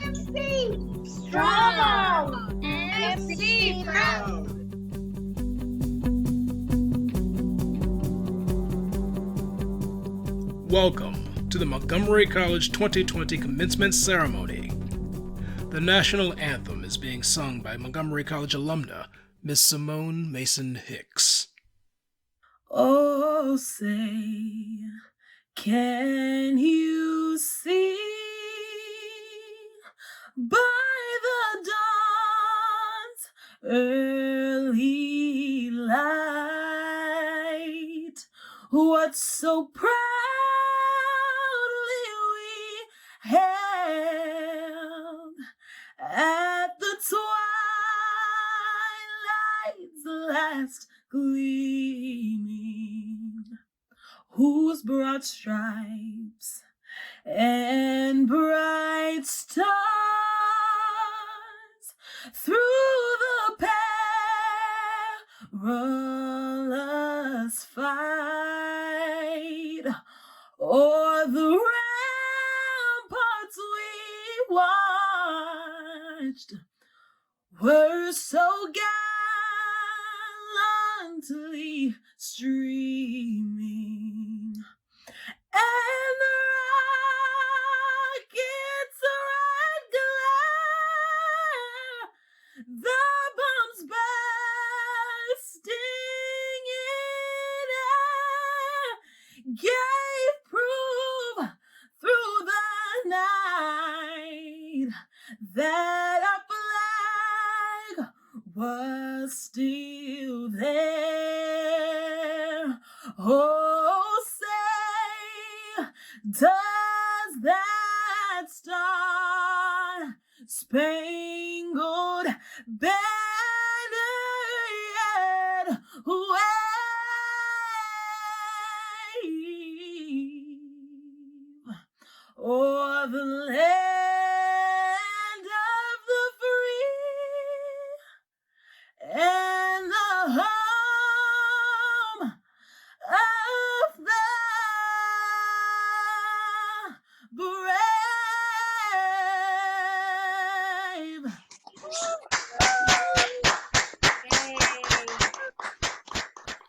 MC Strong. MC Proud. Welcome to the Montgomery College 2020 commencement ceremony. The national anthem is being sung by Montgomery College alumna Miss Simone Mason Hicks. Oh, say, can you see by the dawn's early light what so proudly we hailed at the twilight's last gleaming, whose broad stripes and bright stars through the perilous fight o'er the ramparts we watched were so gallantly streaming, and the rocket's red glare, the bombs bursting in air, gave proof through the night that our flag was still there. Oh, say, does that star-spangled banner yet wave o'er the land of the free and the home of the brave?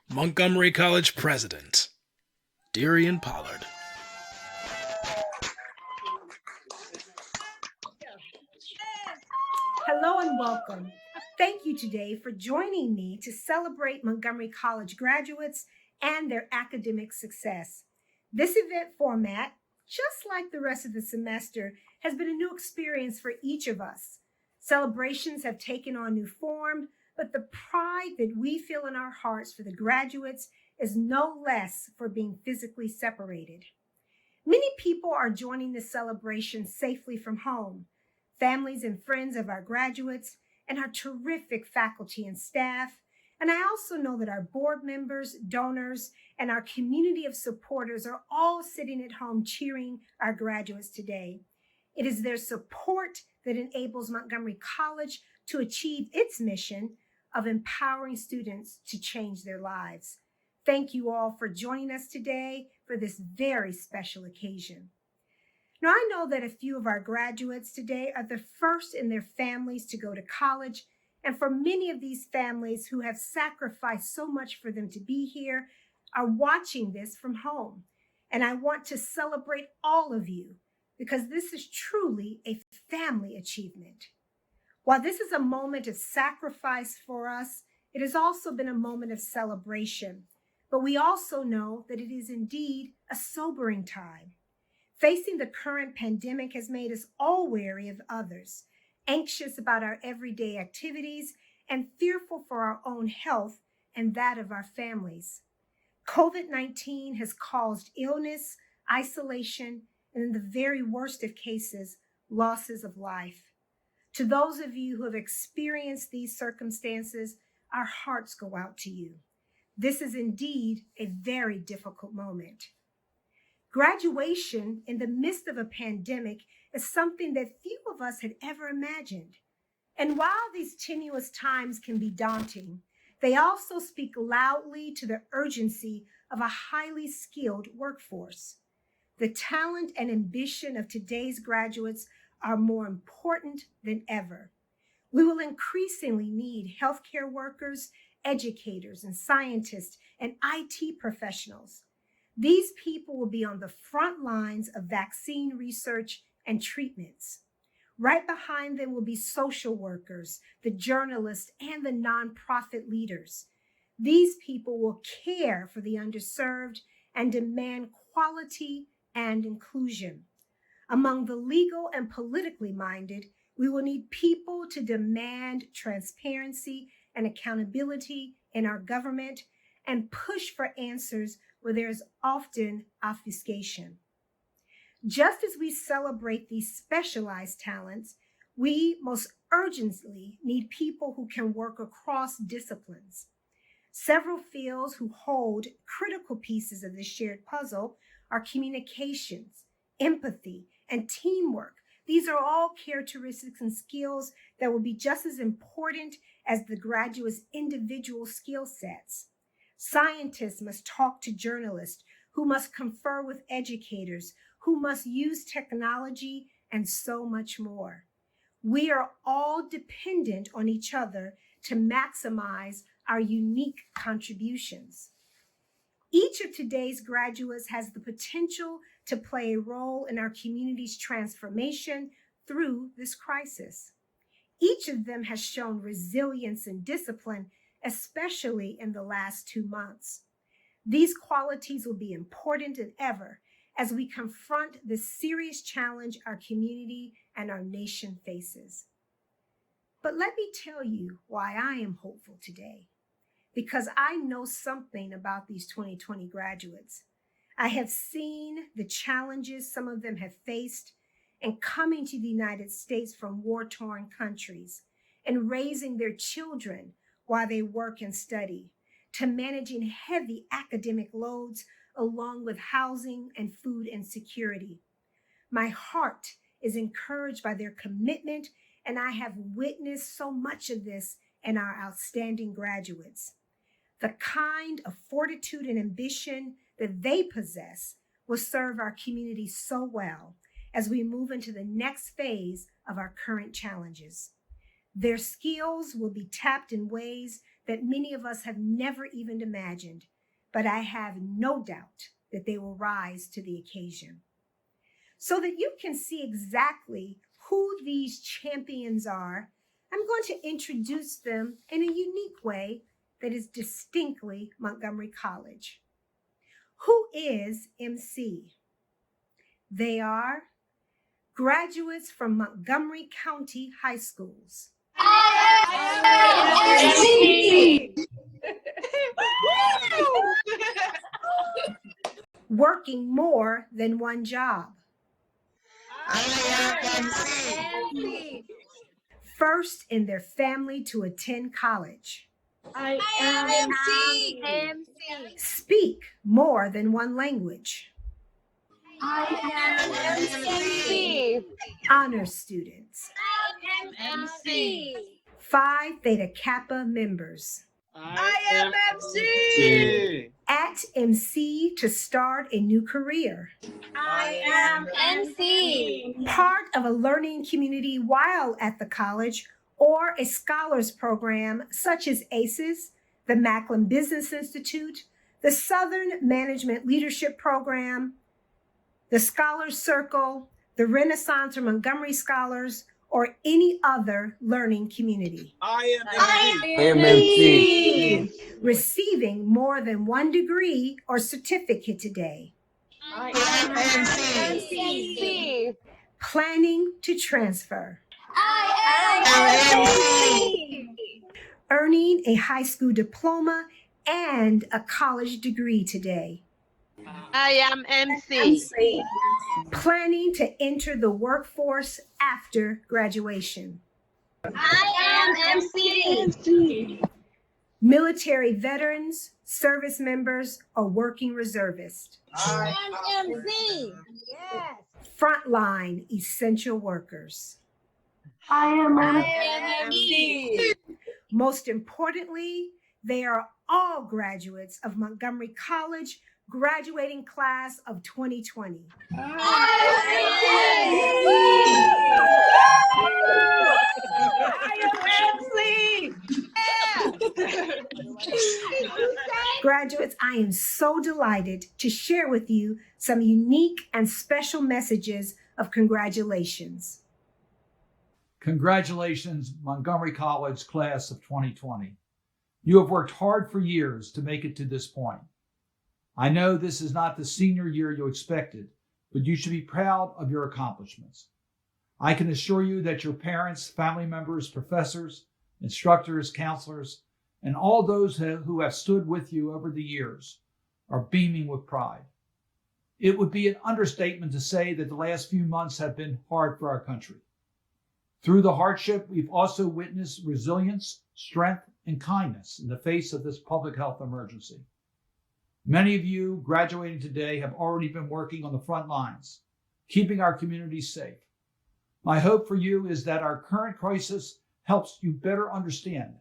Montgomery College President Darian Pollard. Hello and welcome. Thank you today for joining me to celebrate Montgomery College graduates and their academic success. This event format, just like the rest of the semester, has been a new experience for each of us. Celebrations have taken on new form, but the pride that we feel in our hearts for the graduates is no less for being physically separated. Many people are joining this celebration safely from home. Families and friends of our graduates, and our terrific faculty and staff. And I also know that our board members, donors, and our community of supporters are all sitting at home cheering our graduates today. It is their support that enables Montgomery College to achieve its mission of empowering students to change their lives. Thank you all for joining us today for this very special occasion. Now, I know that a few of our graduates today are the first in their families to go to college, and for many of these families who have sacrificed so much for them to be here are watching this from home. And I want to celebrate all of you because this is truly a family achievement. While this is a moment of sacrifice for us, it has also been a moment of celebration. But we also know that it is indeed a sobering time. Facing the current pandemic has made us all wary of others, anxious about our everyday activities, and fearful for our own health and that of our families. COVID-19 has caused illness, isolation, and in the very worst of cases, losses of life. To those of you who have experienced these circumstances, our hearts go out to you. This is indeed a very difficult moment. Graduation in the midst of a pandemic is something that few of us had ever imagined. And while these tenuous times can be daunting, they also speak loudly to the urgency of a highly skilled workforce. The talent and ambition of today's graduates are more important than ever. We will increasingly need healthcare workers, educators, and scientists, and IT professionals. These people will be on the front lines of vaccine research and treatments. Right behind them will be social workers, the journalists, and the nonprofit leaders. These people will care for the underserved and demand quality and inclusion. Among the legal and politically minded, we will need people to demand transparency and accountability in our government and push for answers where there is often obfuscation. Just as we celebrate these specialized talents, we most urgently need people who can work across disciplines. Several fields who hold critical pieces of this shared puzzle are communications, empathy, and teamwork. These are all characteristics and skills that will be just as important as the graduate's individual skill sets. Scientists must talk to journalists, who must confer with educators, who must use technology, and so much more. We are all dependent on each other to maximize our unique contributions. Each of today's graduates has the potential to play a role in our community's transformation through this crisis. Each of them has shown resilience and discipline, especially in the last 2 months. These qualities will be important than ever as we confront the serious challenge our community and our nation faces. But let me tell you why I am hopeful today. Because I know something about these 2020 graduates. I have seen the challenges some of them have faced in coming to the United States from war-torn countries and raising their children while they work and study, to managing heavy academic loads along with housing and food insecurity. My heart is encouraged by their commitment, and I have witnessed so much of this in our outstanding graduates. The kind of fortitude and ambition that they possess will serve our community so well as we move into the next phase of our current challenges. Their skills will be tapped in ways that many of us have never even imagined, but I have no doubt that they will rise to the occasion. So that you can see exactly who these champions are, I'm going to introduce them in a unique way that is distinctly Montgomery College. Who is MC? They are graduates from Montgomery County High Schools. Working more than one job. First in their family to attend college. Speak more than one language. Honor students. Phi Theta Kappa members. At MC to start a new career. Part of a learning community while at the college, or a scholars program such as ACES, the Macklin Business Institute, the Southern Management Leadership Program, the Scholars Circle, the Renaissance or Montgomery Scholars, or any other learning community. IMMC. Receiving more than one degree or certificate today. IMMC. Planning to transfer. IMMC. Earning a high school diploma and a college degree today. IMMC. Planning to enter the workforce after graduation. IMMC. Military veterans, service members, or working reservists. IMMC. Frontline essential workers. IMMC. Most importantly, they are all graduates of Montgomery College graduating class of 2020. Graduates, I am so delighted to share with you some unique and special messages of congratulations. Congratulations, Montgomery College class of 2020. You have worked hard for years to make it to this point. I know this is not the senior year you expected, but you should be proud of your accomplishments. I can assure you that your parents, family members, professors, instructors, counselors, and all those who have stood with you over the years are beaming with pride. It would be an understatement to say that the last few months have been hard for our country. Through the hardship, we've also witnessed resilience, strength, and kindness in the face of this public health emergency. Many of you graduating today have already been working on the front lines, keeping our communities safe. My hope for you is that our current crisis helps you better understand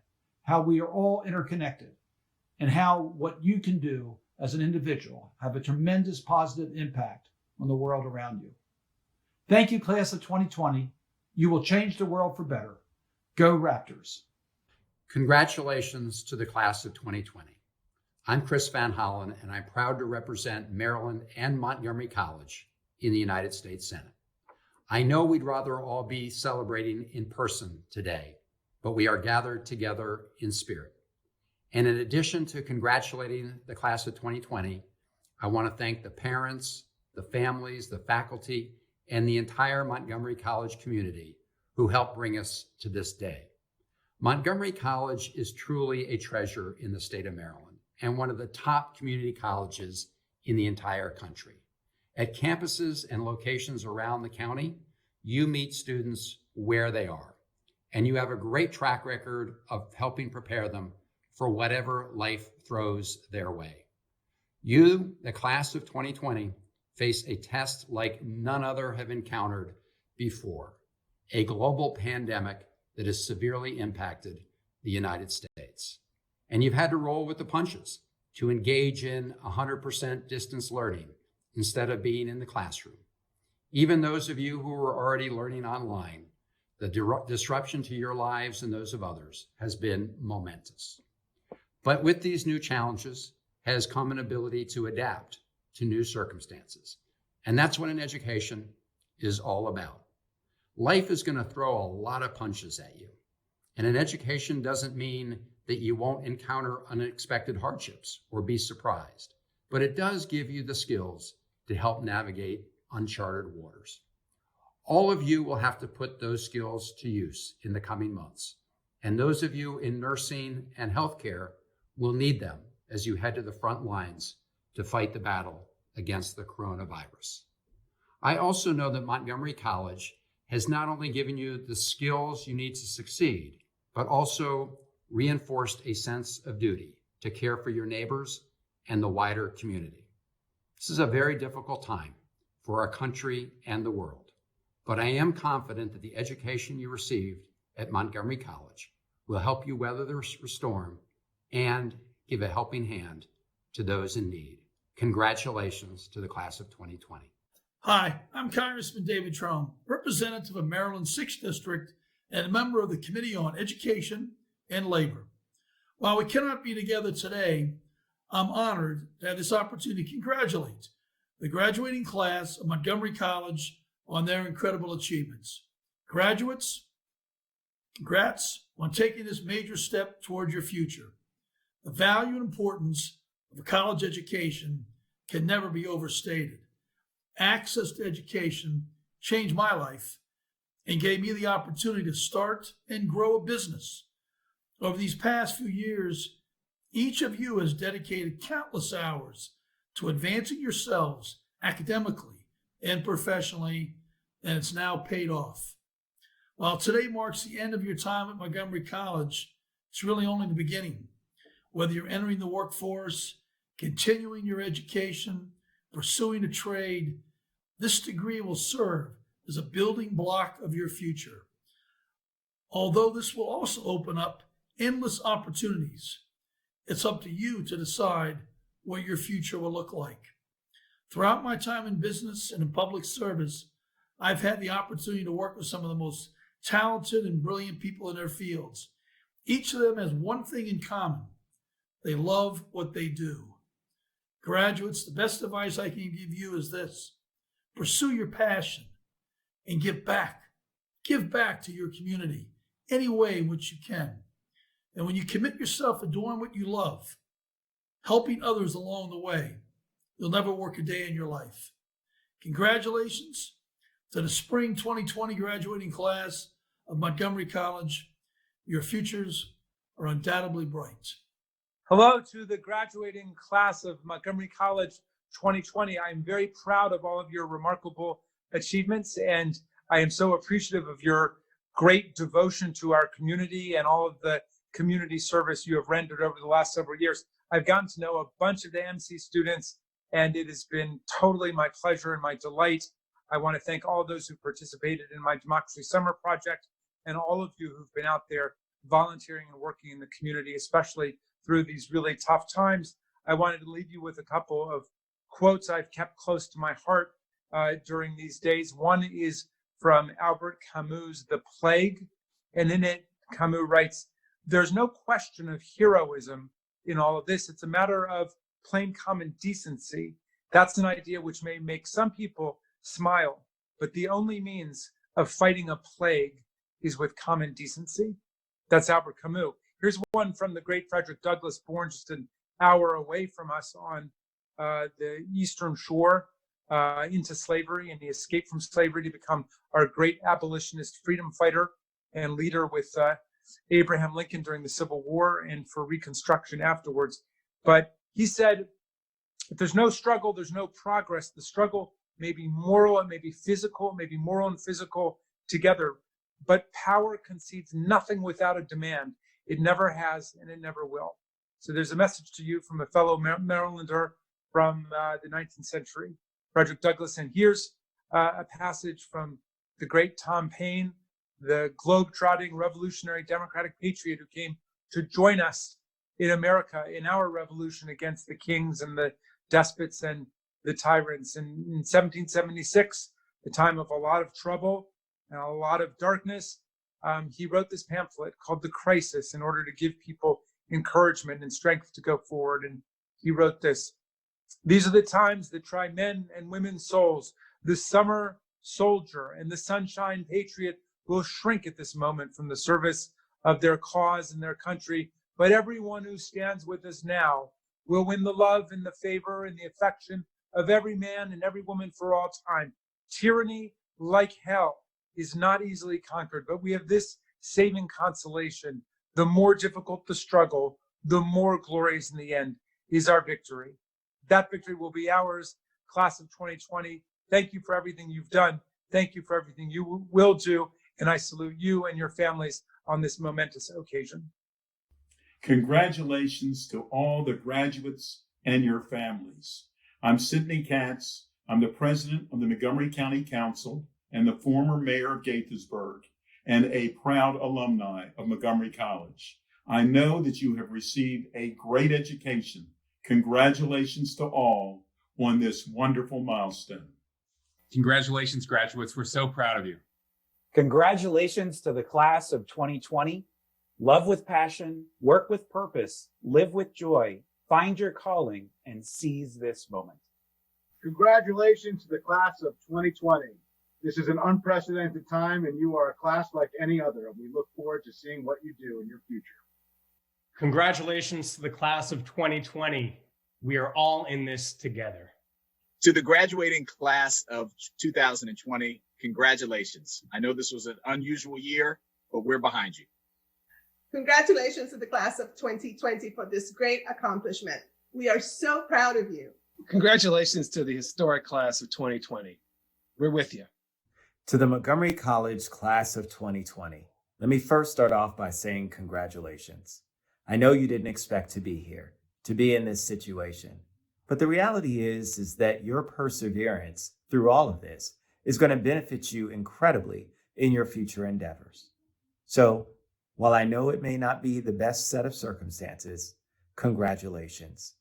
how we are all interconnected and how what you can do as an individual have a tremendous positive impact on the world around you. Thank you, class of 2020. You will change the world for better. Go Raptors. Congratulations to the class of 2020. I'm Chris Van Hollen, and I'm proud to represent Maryland and Montgomery College in the United States Senate. I know we'd rather all be celebrating in person today, but we are gathered together in spirit. And in addition to congratulating the class of 2020, I want to thank the parents, the families, the faculty, and the entire Montgomery College community who helped bring us to this day. Montgomery College is truly a treasure in the state of Maryland and one of the top community colleges in the entire country. At campuses and locations around the county, you meet students where they are, and you have a great track record of helping prepare them for whatever life throws their way. You, the class of 2020, face a test like none other have encountered before, a global pandemic that has severely impacted the United States. And you've had to roll with the punches to engage in 100% distance learning instead of being in the classroom. Even those of you who are already learning online, the disruption to your lives and those of others has been momentous. But with these new challenges has come an ability to adapt to new circumstances. And that's what an education is all about. Life is going to throw a lot of punches at you. And an education doesn't mean that you won't encounter unexpected hardships or be surprised, but it does give you the skills to help navigate uncharted waters. All of you will have to put those skills to use in the coming months. And those of you in nursing and healthcare will need them as you head to the front lines to fight the battle against the coronavirus. I also know that Montgomery College has not only given you the skills you need to succeed, but also reinforced a sense of duty to care for your neighbors and the wider community. This is a very difficult time for our country and the world, but I am confident that the education you received at Montgomery College will help you weather the storm and give a helping hand to those in need. Congratulations to the class of 2020. Hi, I'm Congressman David Trone, representative of Maryland's 6th District and a member of the Committee on Education and Labor. While we cannot be together today, I'm honored to have this opportunity to congratulate the graduating class of Montgomery College on their incredible achievements. Graduates, congrats on taking this major step toward your future. The value and importance of a college education can never be overstated. Access to education changed my life and gave me the opportunity to start and grow a business. Over these past few years, each of you has dedicated countless hours to advancing yourselves academically and professionally, and it's now paid off. While today marks the end of your time at Montgomery College, it's really only the beginning. Whether you're entering the workforce, continuing your education, pursuing a trade, this degree will serve as a building block of your future. Although this will also open up endless opportunities, it's up to you to decide what your future will look like. Throughout my time in business and in public service, I've had the opportunity to work with some of the most talented and brilliant people in their fields. Each of them has one thing in common. They love what they do. Graduates, the best advice I can give you is this: pursue your passion and give back. Give back to your community any way in which you can. And when you commit yourself to doing what you love, helping others along the way, you'll never work a day in your life. Congratulations to the spring 2020 graduating class of Montgomery College. Your futures are undoubtedly bright. Hello to the graduating class of Montgomery College 2020. I'm very proud of all of your remarkable achievements, and I am so appreciative of your great devotion to our community and all of the community service you have rendered over the last several years. I've gotten to know a bunch of the MC students, and it has been totally my pleasure and my delight. I want to thank all those who participated in my Democracy Summer Project and all of you who've been out there volunteering and working in the community, especially through these really tough times. I wanted to leave you with a couple of quotes I've kept close to my heart during these days. One is from Albert Camus' The Plague, and in it, Camus writes, "There's no question of heroism in all of this. It's a matter of plain common decency. That's an idea which may make some people smile, but the only means of fighting a plague is with common decency." That's Albert Camus. Here's one from the great Frederick Douglass, born just an hour away from us on the Eastern Shore into slavery, and he escaped from slavery to become our great abolitionist freedom fighter and leader with Abraham Lincoln during the Civil War and for Reconstruction afterwards. But he said, if there's no struggle, there's no progress. The struggle may be moral, it may be physical, it may be moral and physical together, but power concedes nothing without a demand. It never has, and it never will. So there's a message to you from a fellow Marylander from the 19th century, Frederick Douglass. And here's a passage from the great Tom Paine, the globe-trotting revolutionary democratic patriot who came to join us in America in our revolution against the kings and the despots and the tyrants. And in 1776, the time of a lot of trouble and a lot of darkness, he wrote this pamphlet called The Crisis in order to give people encouragement and strength to go forward. And he wrote this: "These are the times that try men and women's souls. The summer soldier and the sunshine patriot will shrink at this moment from the service of their cause and their country. But everyone who stands with us now will win the love and the favor and the affection of every man and every woman for all time. Tyranny, like hell, is not easily conquered, but we have this saving consolation: the more difficult the struggle, the more glorious in the end is our victory." That victory will be ours, class of 2020. Thank you for everything you've done. Thank you for everything you will do. And I salute you and your families on this momentous occasion. Congratulations to all the graduates and your families. I'm Sidney Katz. I'm the president of the Montgomery County Council and the former mayor of Gaithersburg and a proud alumni of Montgomery College. I know that you have received a great education. Congratulations to all on this wonderful milestone. Congratulations, graduates. We're so proud of you. Congratulations to the class of 2020. Love with passion, work with purpose, live with joy, find your calling, and seize this moment. Congratulations to the class of 2020. This is an unprecedented time, and you are a class like any other, and we look forward to seeing what you do in your future. Congratulations to the class of 2020. We are all in this together. To the graduating class of 2020, congratulations. I know this was an unusual year, but we're behind you. Congratulations to the class of 2020 for this great accomplishment. We are so proud of you. Congratulations to the historic class of 2020. We're with you. To the Montgomery College class of 2020, let me first start off by saying congratulations. I know you didn't expect to be here, to be in this situation, but the reality is that your perseverance through all of this is going to benefit you incredibly in your future endeavors. So, while I know it may not be the best set of circumstances, congratulations.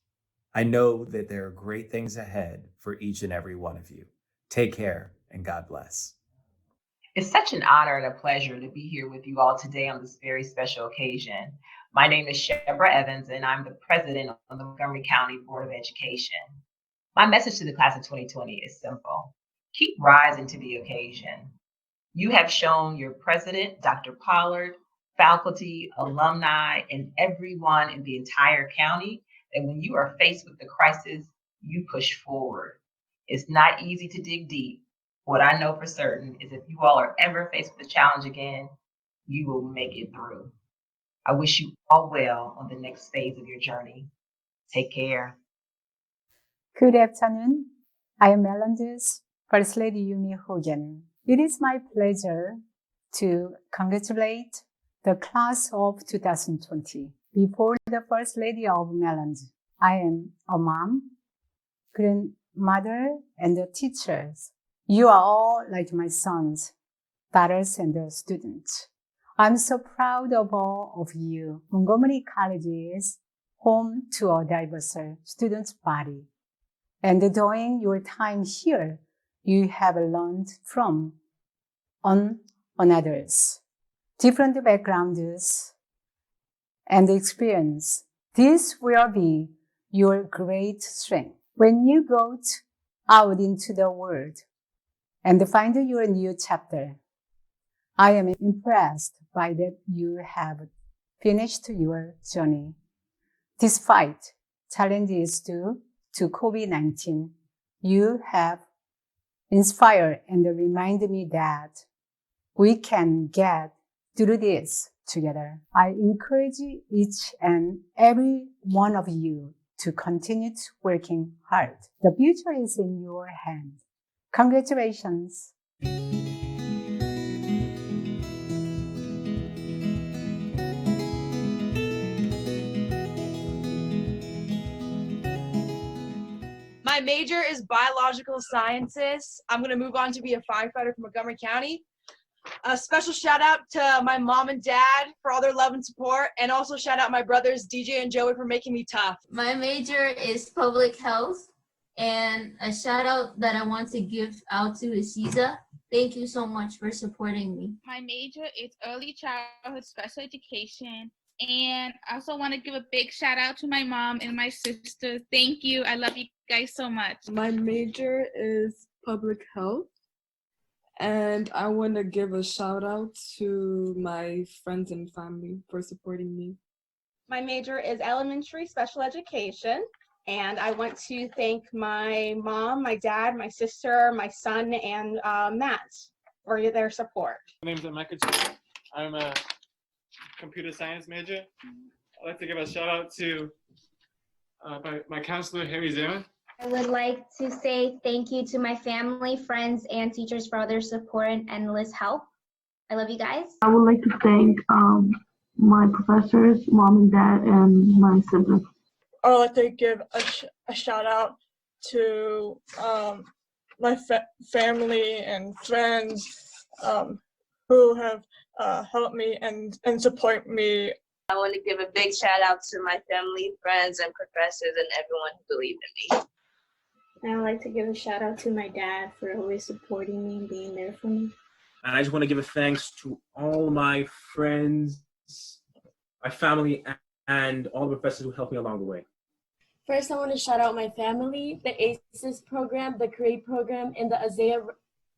I know that there are great things ahead for each and every one of you. Take care and God bless. It's such an honor and a pleasure to be here with you all today on this very special occasion. My name is Shebra Evans, and I'm the president of the Montgomery County Board of Education. My message to the class of 2020 is simple. Keep rising to the occasion. You have shown your president, Dr. Pollard, faculty, alumni, and everyone in the entire county that when you are faced with the crisis, you push forward. It's not easy to dig deep. What I know for certain is if you all are ever faced with a challenge again, you will make it through. I wish you all well on the next phase of your journey. Take care. Good afternoon. I am Maryland's First Lady Yumi Hogan. It is my pleasure to congratulate the class of 2020. Before the First Lady of Maryland, I am a mom, grandmother, and a teacher. You are all like my sons, daughters, and students. I'm so proud of all of you. Montgomery College is home to a diverse student body. And during your time here, you have learned from others, different backgrounds and experience. This will be your great strength. When you go out into the world and find your new chapter, I am impressed by that you have finished your journey. Despite challenges due to COVID-19, you have inspired and reminded me that we can get through this together. I encourage each and every one of you to continue working hard. The future is in your hands. Congratulations. My major is biological sciences. I'm going to move on to be a firefighter for Montgomery County. A special shout out to my mom and dad for all their love and support, and also shout out my brothers DJ and Joey for making me tough. My major is public health, and a shout out that I want to give out to is Caesar. Thank you so much for supporting me. My major is early childhood special education, and I also want to give a big shout out to my mom and my sister. Thank you. I love you guys so much. My major is public health, and I want to give a shout out to my friends and family for supporting me. My major is elementary special education, and I want to thank my mom, my dad, my sister, my son, and Matt for their support. My name is Emeka. I'm a computer science major. I'd like to give a shout out to my counselor, Harry Zimmer. I would like to say thank you to my family, friends, and teachers for all their support and endless help. I love you guys. I would like to thank my professors, mom and dad, and my siblings. I would like to give a shout out to my family and friends who have helped me and support me. I want to give a big shout out to my family, friends, and professors, and everyone who believed in me. I would like to give a shout out to my dad for always supporting me and being there for me. And I just want to give a thanks to all my friends, my family, and all the professors who helped me along the way. First, I want to shout out my family, the ACES program, the CREATE program, and the Isaiah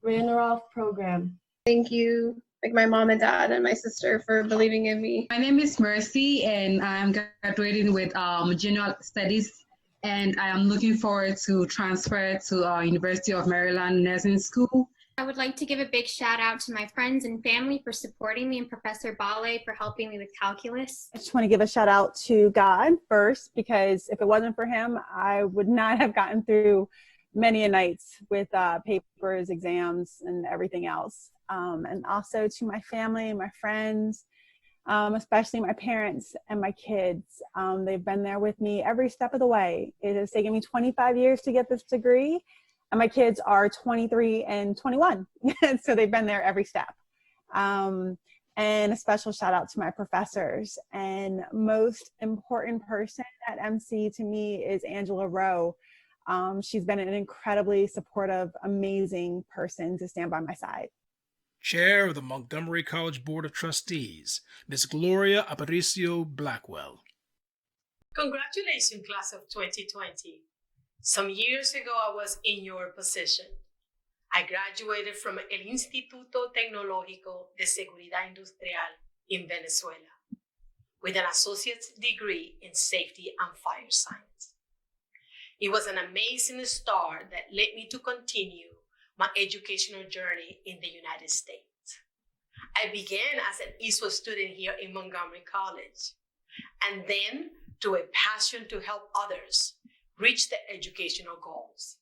Ranaroff program. Thank you, like my mom and dad and my sister, for believing in me. My name is Mercy, and I'm graduating with General Studies, and I am looking forward to transfer to University of Maryland Nursing School. I would like to give a big shout out to my friends and family for supporting me and Professor Bale for helping me with calculus. I just want to give a shout out to God first, because if it wasn't for him, I would not have gotten through many a nights with papers, exams, and everything else. And also to my family, my friends, especially my parents and my kids. They've been there with me every step of the way. It has taken me 25 years to get this degree, and my kids are 23 and 21. So they've been there every step. And And a special shout out to my professors. And most important person at MC to me is Angela Rowe. She's been an incredibly supportive, amazing person to stand by my side. Chair of the Montgomery College Board of Trustees, Ms. Gloria Aparicio Blackwell. Congratulations, class of 2020. Some years ago, I was in your position. I graduated from El Instituto Tecnológico de Seguridad Industrial in Venezuela with an associate's degree in safety and fire science. It was an amazing start that led me to continue my educational journey in the United States. I began as an ISWA student here in Montgomery College, and then through a passion to help others reach their educational goals.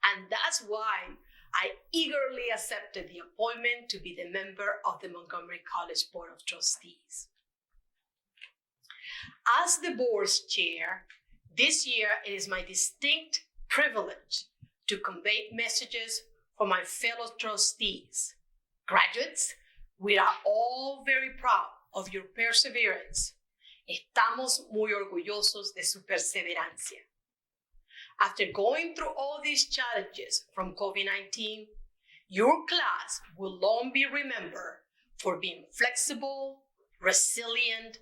And that's why I eagerly accepted the appointment to be the member of the Montgomery College Board of Trustees. As the board's chair, this year it is my distinct privilege to convey messages for my fellow trustees. Graduates, we are all very proud of your perseverance. Estamos muy orgullosos de su perseverancia. After going through all these challenges from COVID-19, your class will long be remembered for being flexible, resilient,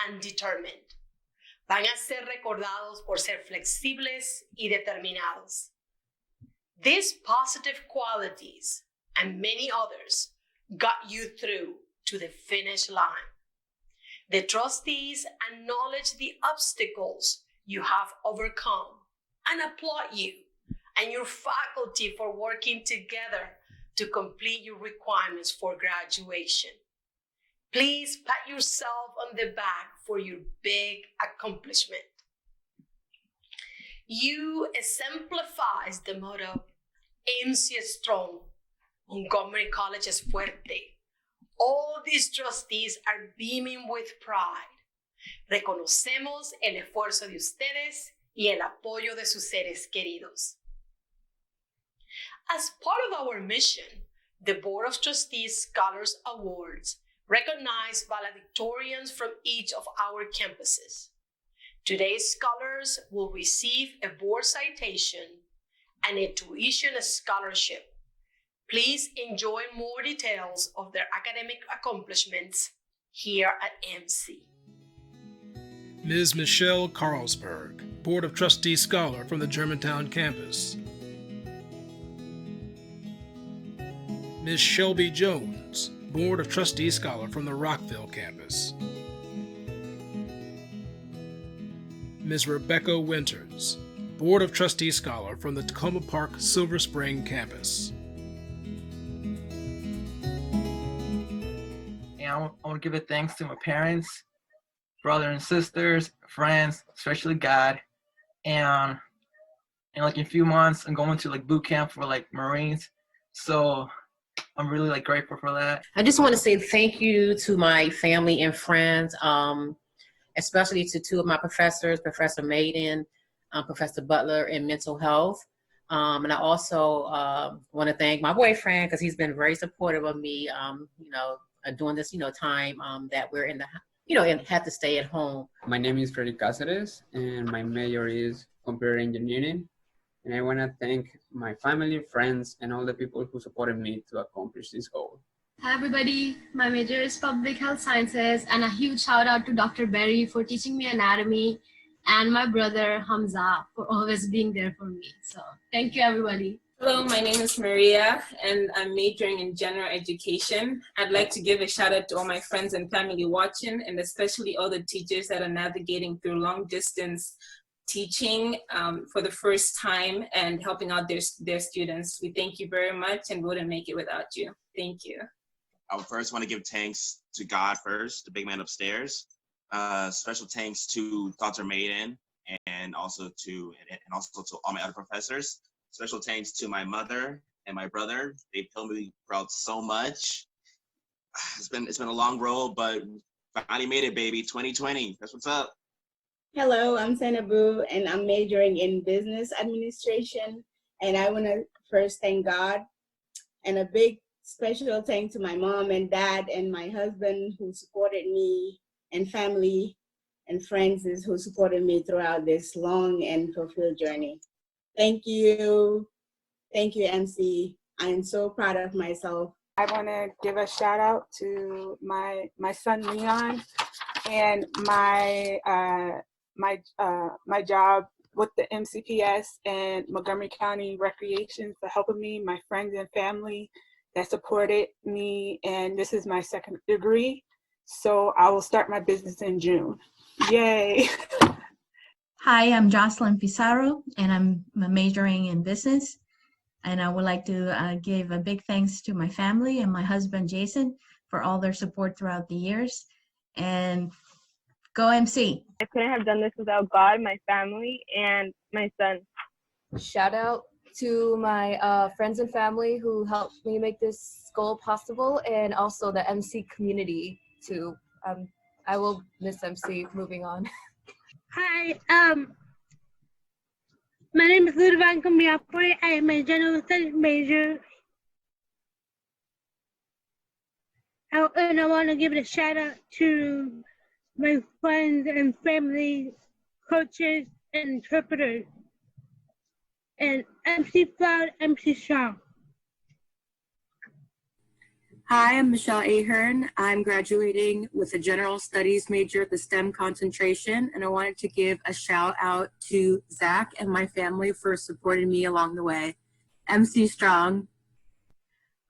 and determined. Van a ser recordados por ser flexibles y determinados. These positive qualities and many others got you through to the finish line. The trustees acknowledge the obstacles you have overcome and applaud you and your faculty for working together to complete your requirements for graduation. Please pat yourself on the back for your big accomplishment. You exemplify the motto, MC es strong, Montgomery College es fuerte. All these trustees are beaming with pride. Reconocemos el esfuerzo de ustedes y el apoyo de sus seres queridos. As part of our mission, the Board of Trustees Scholars Awards recognize valedictorians from each of our campuses. Today's scholars will receive a board citation and a tuition scholarship. Please enjoy more details of their academic accomplishments here at MC. Ms. Michelle Carlsberg, Board of Trustees Scholar from the Germantown campus. Ms. Shelby Jones, Board of Trustees Scholar from the Rockville campus. Ms. Rebecca Winters, Board of Trustees Scholar from the Tacoma Park Silver Spring campus. And I want to give a thanks to my parents, brothers and sisters, friends, especially God. And in like a few months, I'm going to like boot camp for like Marines. So I'm really like grateful for that. I just want to say thank you to my family and friends, especially to two of my professors, Professor Maiden, Professor Butler in mental health. And I also want to thank my boyfriend because he's been very supportive of me, during this, time that we're in the, and have to stay at home. My name is Freddy Cáceres, and my major is computer engineering. And I want to thank my family, friends, and all the people who supported me to accomplish this goal. Hi everybody, my major is public health sciences, and a huge shout out to Dr. Berry for teaching me anatomy, and my brother Hamza for always being there for me. So thank you everybody. Hello, my name is Maria and I'm majoring in general education. I'd like to give a shout out to all my friends and family watching, and especially all the teachers that are navigating through long distance teaching for the first time and helping out their students. We thank you very much and we wouldn't make it without you. Thank you. I would first want to give thanks to God first, the big man upstairs. Special thanks to Dr. Maiden and also to all my other professors. Special thanks to my mother and my brother. They've helped me throughout so much. It's been a long road, but finally made it, baby. 2020. That's what's up. Hello, I'm Senabu, and I'm majoring in business administration. And I want to first thank God, and a big special thanks to my mom and dad and my husband who supported me, and family and friends who supported me throughout this long and fulfilled journey. Thank you. Thank you, MC. I am so proud of myself. I want to give a shout out to my son Leon and my job with the MCPS and Montgomery County Recreation for helping me, my friends and family that supported me, and this is my second degree, so I will start my business in June. Yay! Hi, I'm Jocelyn Pizarro, and I'm majoring in business. And I would like to give a big thanks to my family and my husband, Jason, for all their support throughout the years. And go MC. I couldn't have done this without God, my family, and my son. Shout out to my friends and family who helped me make this goal possible, and also the MC community too. I will miss MC moving on. Hi, my name is Ludovan Combiapore. I am a general studies major. And I want to give a shout out to my friends and family, coaches, and interpreters. And MC Proud, MC Strong. Hi, I'm Michelle Ahern. I'm graduating with a general studies major at the STEM concentration, and I wanted to give a shout out to Zach and my family for supporting me along the way. MC Strong.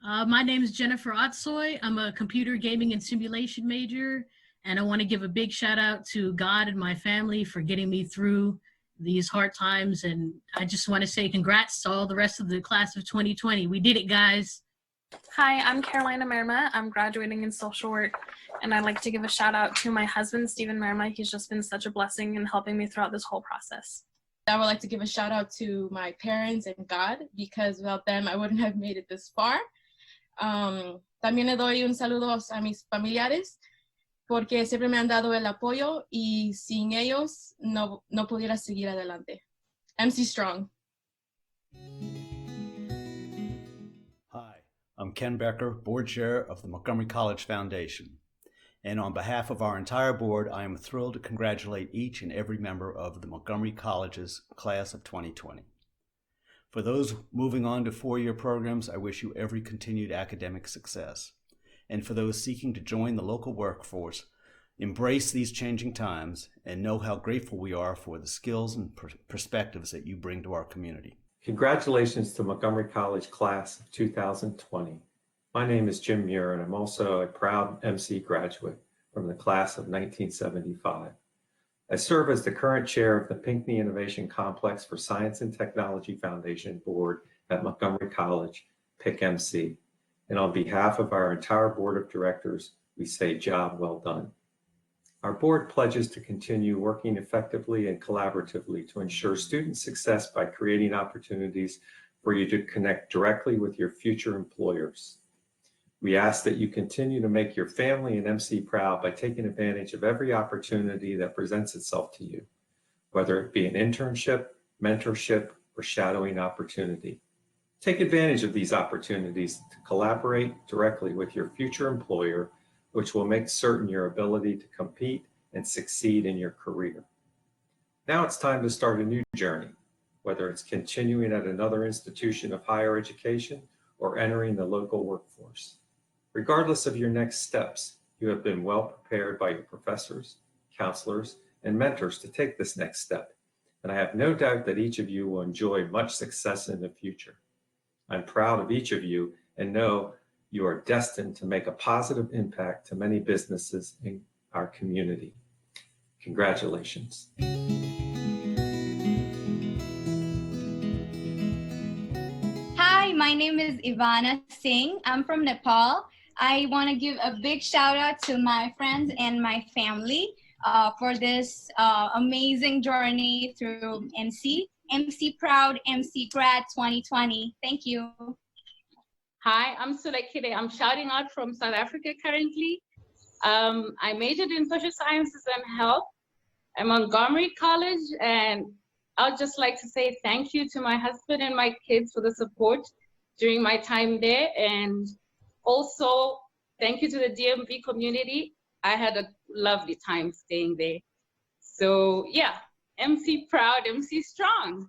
My name is Jennifer Otsoy. I'm a computer gaming and simulation major, and I want to give a big shout out to God and my family for getting me through these hard times, and I just want to say congrats to all the rest of the class of 2020. We did it, guys. Hi, I'm Carolina Merma. I'm graduating in social work, and I'd like to give a shout out to my husband, Stephen Merma. He's just been such a blessing in helping me throughout this whole process. I would like to give a shout out to my parents and God, because without them, I wouldn't have made it this far. También le doy un saludo a mis familiares, porque siempre me han dado el apoyo y sin ellos no pudiera seguir adelante. MC Strong. I'm Ken Becker, Board Chair of the Montgomery College Foundation. And on behalf of our entire board, I am thrilled to congratulate each and every member of the Montgomery College's class of 2020. For those moving on to four-year programs, I wish you every continued academic success. And for those seeking to join the local workforce, embrace these changing times and know how grateful we are for the skills and perspectives that you bring to our community. Congratulations to Montgomery College class of 2020. My name is Jim Muir, and I'm also a proud MC graduate from the class of 1975. I serve as the current chair of the Pinckney Innovation Complex for Science and Technology Foundation Board at Montgomery College, PIC-MC. And on behalf of our entire board of directors, we say job well done. Our board pledges to continue working effectively and collaboratively to ensure student success by creating opportunities for you to connect directly with your future employers. We ask that you continue to make your family and MC proud by taking advantage of every opportunity that presents itself to you, whether it be an internship, mentorship, or shadowing opportunity. Take advantage of these opportunities to collaborate directly with your future employer, which will make certain your ability to compete and succeed in your career. Now it's time to start a new journey, whether it's continuing at another institution of higher education or entering the local workforce. Regardless of your next steps, you have been well prepared by your professors, counselors, and mentors to take this next step, and I have no doubt that each of you will enjoy much success in the future. I'm proud of each of you and know you are destined to make a positive impact to many businesses in our community. Congratulations. Hi, my name is Ivana Singh. I'm from Nepal. I want to give a big shout out to my friends and my family for this amazing journey through MC Proud, MC Grad 2020. Thank you. Hi, I'm Sulekide. I'm shouting out from South Africa currently. I majored in social sciences and health at Montgomery College, and I'd just like to say thank you to my husband and my kids for the support during my time there, and Also, thank you to the DMV community. I had a lovely time staying there. So yeah, MC proud, MC strong.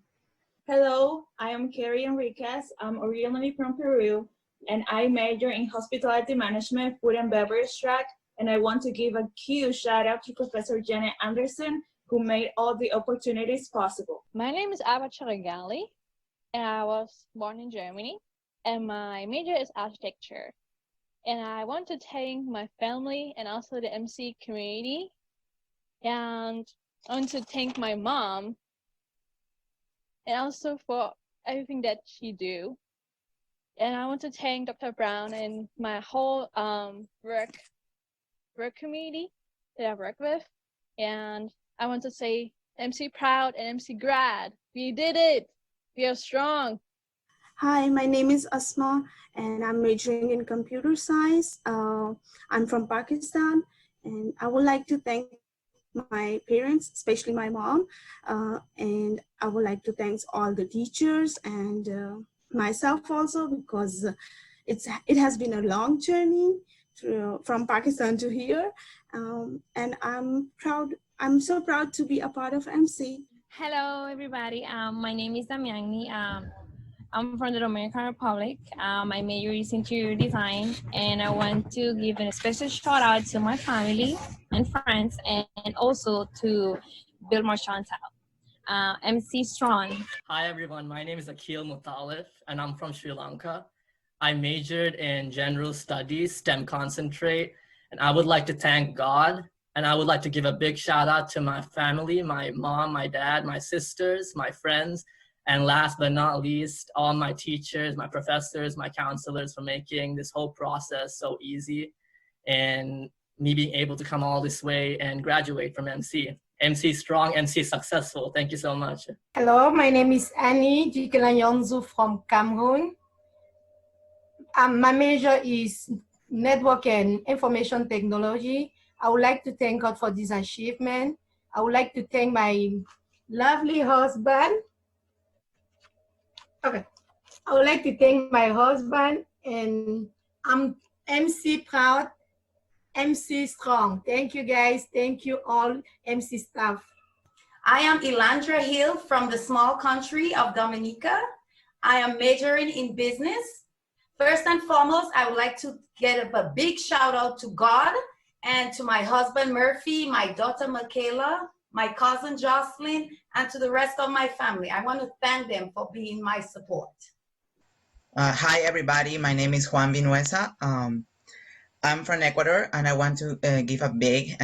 Hello, I am Carrie Enriquez. I'm originally from Peru, and I major in hospitality management, food and beverage track. And I want to give a huge shout out to Professor Janet Anderson, who made all the opportunities possible. My name is Abba Charagali, and I was born in Germany, and my major is architecture. And I want to thank my family and also the MC community. And I want to thank my mom, and also for everything that she do. And I want to thank Dr. Brown and my whole work community that I work with. And I want to say MC proud and MC grad. We did it. We are strong. Hi, my name is Asma, and I'm majoring in computer science. I'm from Pakistan, and I would like to thank my parents, especially my mom, and I would like to thank all the teachers and myself also, because it has been a long journey from Pakistan to here, and I'm so proud to be a part of MC. Hello, everybody. My name is Damiani. I'm from the Dominican Republic. My major is interior design, and I want to give a special shout out to my family and friends, and also to Bill Chantal. MC Strong. Hi everyone, my name is Akil Mutalif and I'm from Sri Lanka. I majored in general studies, STEM concentrate, and I would like to thank God, and I would like to give a big shout out to my family, my mom, my dad, my sisters, my friends, and last but not least, all my teachers, my professors, my counselors for making this whole process so easy and me being able to come all this way and graduate from MC. MC strong, MC successful. Thank you so much. Hello, my name is Annie Jikelanyonzu from Cameroon. My major is network and information technology. I would like to thank God for this achievement. I would like to thank my lovely husband. Okay. I would like to thank my husband, and I'm MC proud, MC strong. Thank you guys. Thank you all MC staff. I am Elandra Hill from the small country of Dominica. I am majoring in business. First and foremost, I would like to give a big shout out to God and to my husband Murphy, my daughter Michaela, my cousin Jocelyn, and to the rest of my family. I want to thank them for being my support. Hi, everybody. My name is Juan Vinuesa. I'm from Ecuador, and I want to give a big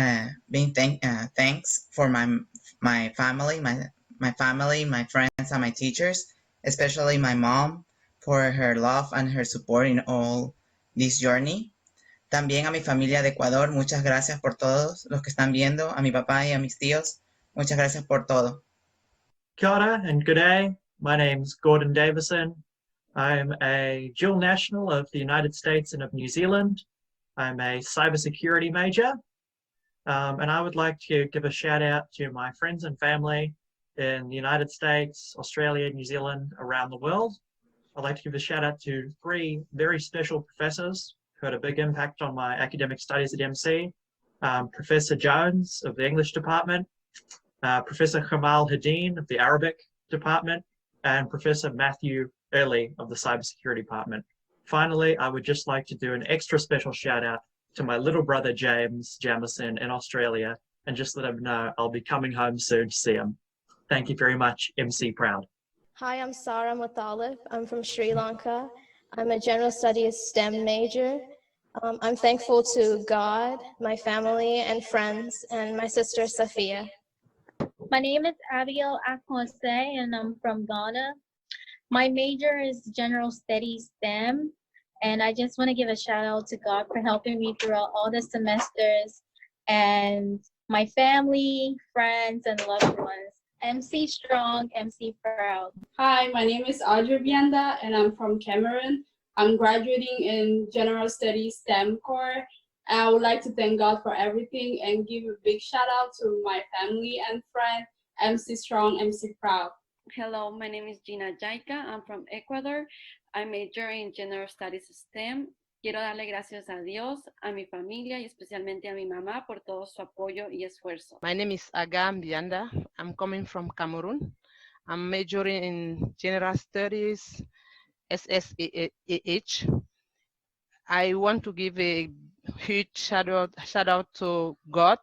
thanks for my family, my friends, and my teachers, especially my mom, for her love and her support in all this journey. También a mi familia de Ecuador, muchas gracias por todos los que están viendo, a mi papá y a mis tíos, muchas gracias por todo. Kia ora and good day. My name's Gordon Davison. I'm a dual national of the United States and of New Zealand. I'm a cybersecurity major, and I would like to give a shout out to my friends and family in the United States, Australia, New Zealand, around the world. I'd like to give a shout out to 3 very special professors who had a big impact on my academic studies at MC. Professor Jones of the English department, Professor Kamal Hadeen of the Arabic department, and Professor Matthew Early of the cybersecurity department. Finally, I would just like to do an extra special shout out to my little brother James Jamison in Australia, and just let him know I'll be coming home soon to see him. Thank you very much, MC Proud. Hi, I'm Sarah Muthalif. I'm from Sri Lanka. I'm a general studies STEM major. I'm thankful to God, my family and friends, and my sister Safia. My name is Abiel Akonse, and I'm from Ghana. My major is general studies STEM, and I just want to give a shout out to God for helping me throughout all the semesters, and my family, friends, and loved ones. MC strong, MC proud. Hi, my name is Audrey Bianda, and I'm from Cameroon. I'm graduating in General Studies STEM core. I would like to thank God for everything and give a big shout out to my family and friends, MC strong, MC proud. Hello, my name is Gina Jaika. I'm from Ecuador. I major in General Studies STEM. Quiero darle gracias a Dios, a mi familia y especialmente a mi mamá por todo su apoyo y esfuerzo. My name is Agam Bianda. I'm coming from Cameroon. I'm majoring in General Studies, SSAH. I want to give a huge shout out to God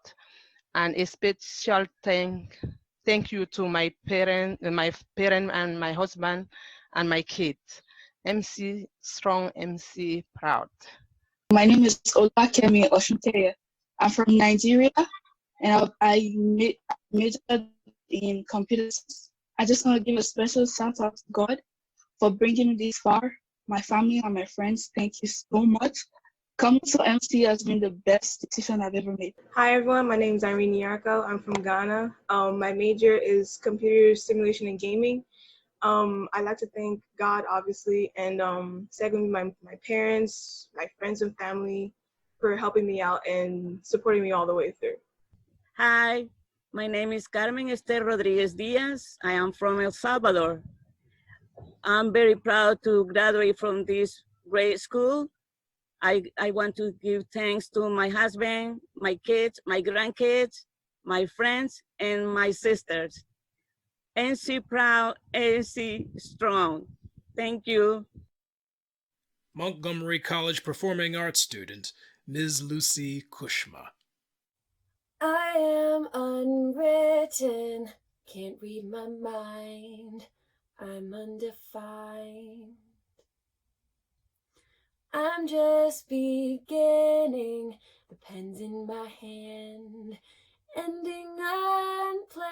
and a special thank you to my parent and my husband and my kids. MC Strong, MC Proud. My name is Olakemi Oshunteya. I'm from Nigeria, and I majored in computers. I just want to give a special shout out to God for bringing me this far. My family and my friends, thank you so much. Coming to MC has been the best decision I've ever made. Hi everyone, my name is Irene Yarko. I'm from Ghana. My major is computer simulation and gaming. I'd like to thank God, obviously, and secondly, my parents, my friends and family for helping me out and supporting me all the way through. Hi, my name is Carmen Esther Rodriguez Diaz. I am from El Salvador. I'm very proud to graduate from this great school. I want to give thanks to my husband, my kids, my grandkids, my friends, and my sisters. NC Proud, NC Strong. Thank you. Montgomery College Performing Arts student, Ms. Lucy Kushma. I am unwritten, can't read my mind, I'm undefined. I'm just beginning, the pen's in my hand, ending unplanned.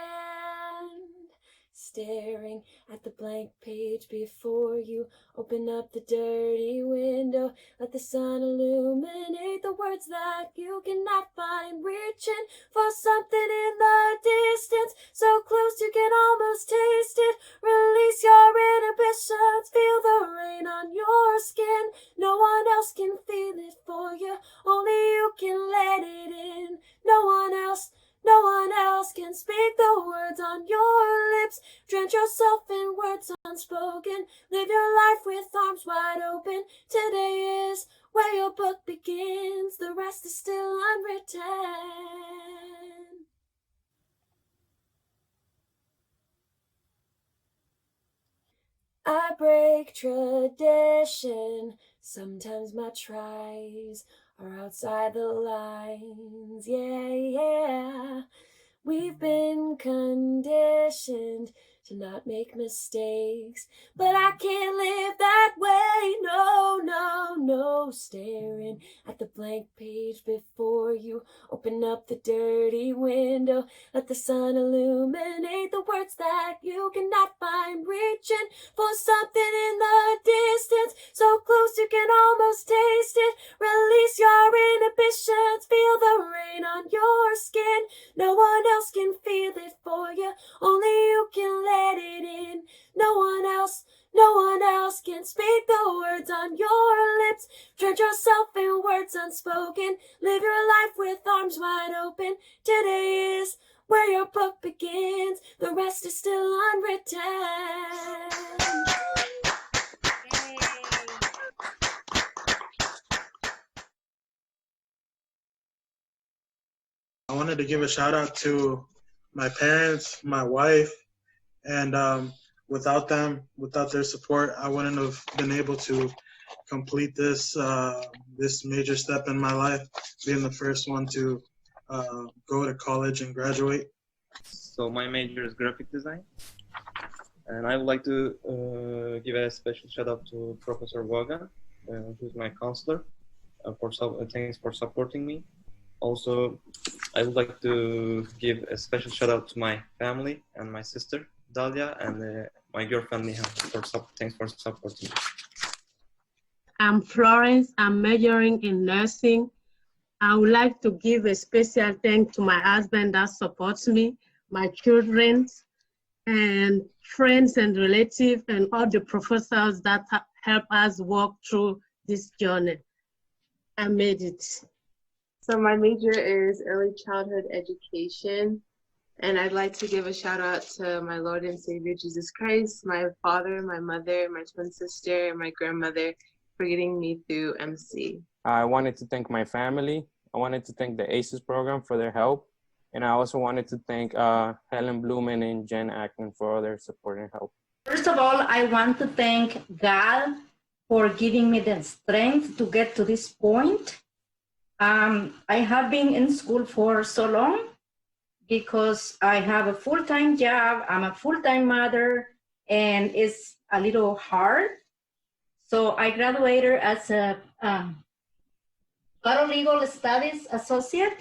Staring at the blank page before you, open up the dirty window, let the sun illuminate the words that you cannot find, reaching for something in the distance, so close you can almost taste it. Release your inhibitions, feel the rain on your skin. No one else can feel it for you, only you can let it in. No one else can speak the words on your lips. Drench yourself in words unspoken. Live your life with arms wide open. Today is where your book begins. The rest is still unwritten. I break tradition. Sometimes my tries are outside the lines. Yeah. We've been conditioned to not make mistakes, but I can't live that way. No, staring at the blank page before you, open up the dirty window, let the sun illuminate the words that you cannot find, reaching for something in the distance, so close you can almost taste it. Release your inhibitions, feel the rain on your skin. No one else can feel it for you, only you can let it in. No one else can speak the words on your lips. Drench yourself in words unspoken. Live your life with arms wide open. Today is where your book begins. The rest is still unwritten. I wanted to give a shout out to my parents, my wife, and without them, without their support, I wouldn't have been able to complete this this major step in my life, being the first one to go to college and graduate. So my major is graphic design, and I would like to give a special shout out to Professor Waga, who's my counselor. Thanks for supporting me. Also, I would like to give a special shout out to my family and my sister Dalia and my girlfriend Neha. Thanks for supporting me. I'm Florence. I'm majoring in nursing. I would like to give a special thanks to my husband that supports me, my children, and friends and relatives, and all the professors that help us walk through this journey. I made it. So my major is early childhood education, and I'd like to give a shout out to my Lord and Savior Jesus Christ, my father, my mother, my twin sister, and my grandmother, for getting me through MC. I wanted to thank my family. I wanted to thank the ACES program for their help. And I also wanted to thank Helen Blumen and Jen Ackman for all their support and help. First of all, I want to thank God for giving me the strength to get to this point. I have been in school for so long because I have a full-time job. I'm a full-time mother, and it's a little hard. So I graduated as a paralegal studies associate,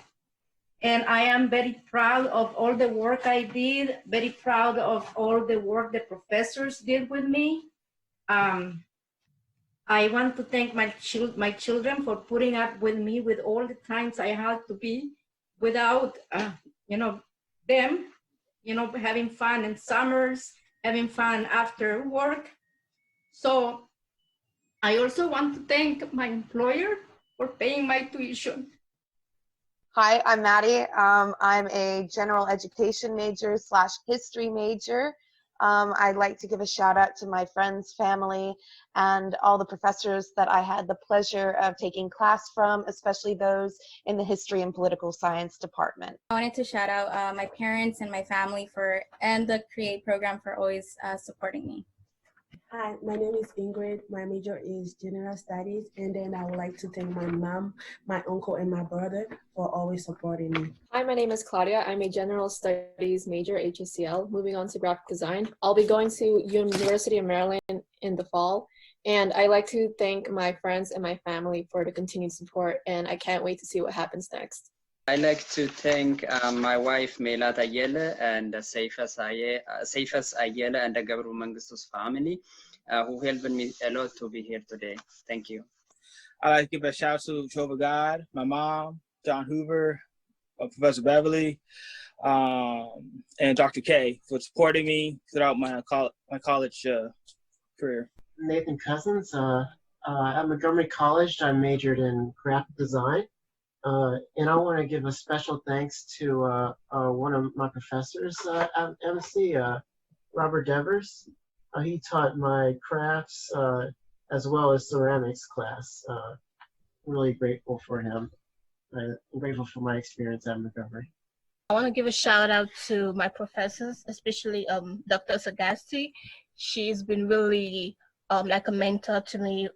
and I am very proud of all the work I did, very proud of all the work the professors did with me. I want to thank my children for putting up with me with all the times I had to be without, them, having fun in summers, having fun after work. So I also want to thank my employer for paying my tuition. Hi, I'm Maddie. I'm a general education major / history major. I'd like to give a shout out to my friends, family, and all the professors that I had the pleasure of taking class from, especially those in the history and political science department. I wanted to shout out my parents and my family and the CREATE program for always supporting me. Hi, my name is Ingrid. My major is General Studies, and then I would like to thank my mom, my uncle, and my brother for always supporting me. Hi, my name is Claudia. I'm a General Studies major, HSCL, moving on to graphic design. I'll be going to University of Maryland in the fall, and I'd like to thank my friends and my family for the continued support, and I can't wait to see what happens next. I'd like to thank my wife, Melat Ayele, and Seifas Ayele and the Gabru Mengistu's family, who helped me a lot to be here today. Thank you. I'd like to give a shout out to Jehovah God, my mom, John Hoover, Professor Beverly, and Dr. K for supporting me throughout my college career. Nathan Cousins. At Montgomery College, I majored in graphic design. And I want to give a special thanks to one of my professors at MC, Robert Devers. He taught my crafts as well as ceramics class. Really grateful for him. I'm grateful for my experience at Montgomery. I want to give a shout out to my professors, especially Dr. Sagasti. She's been really like a mentor to me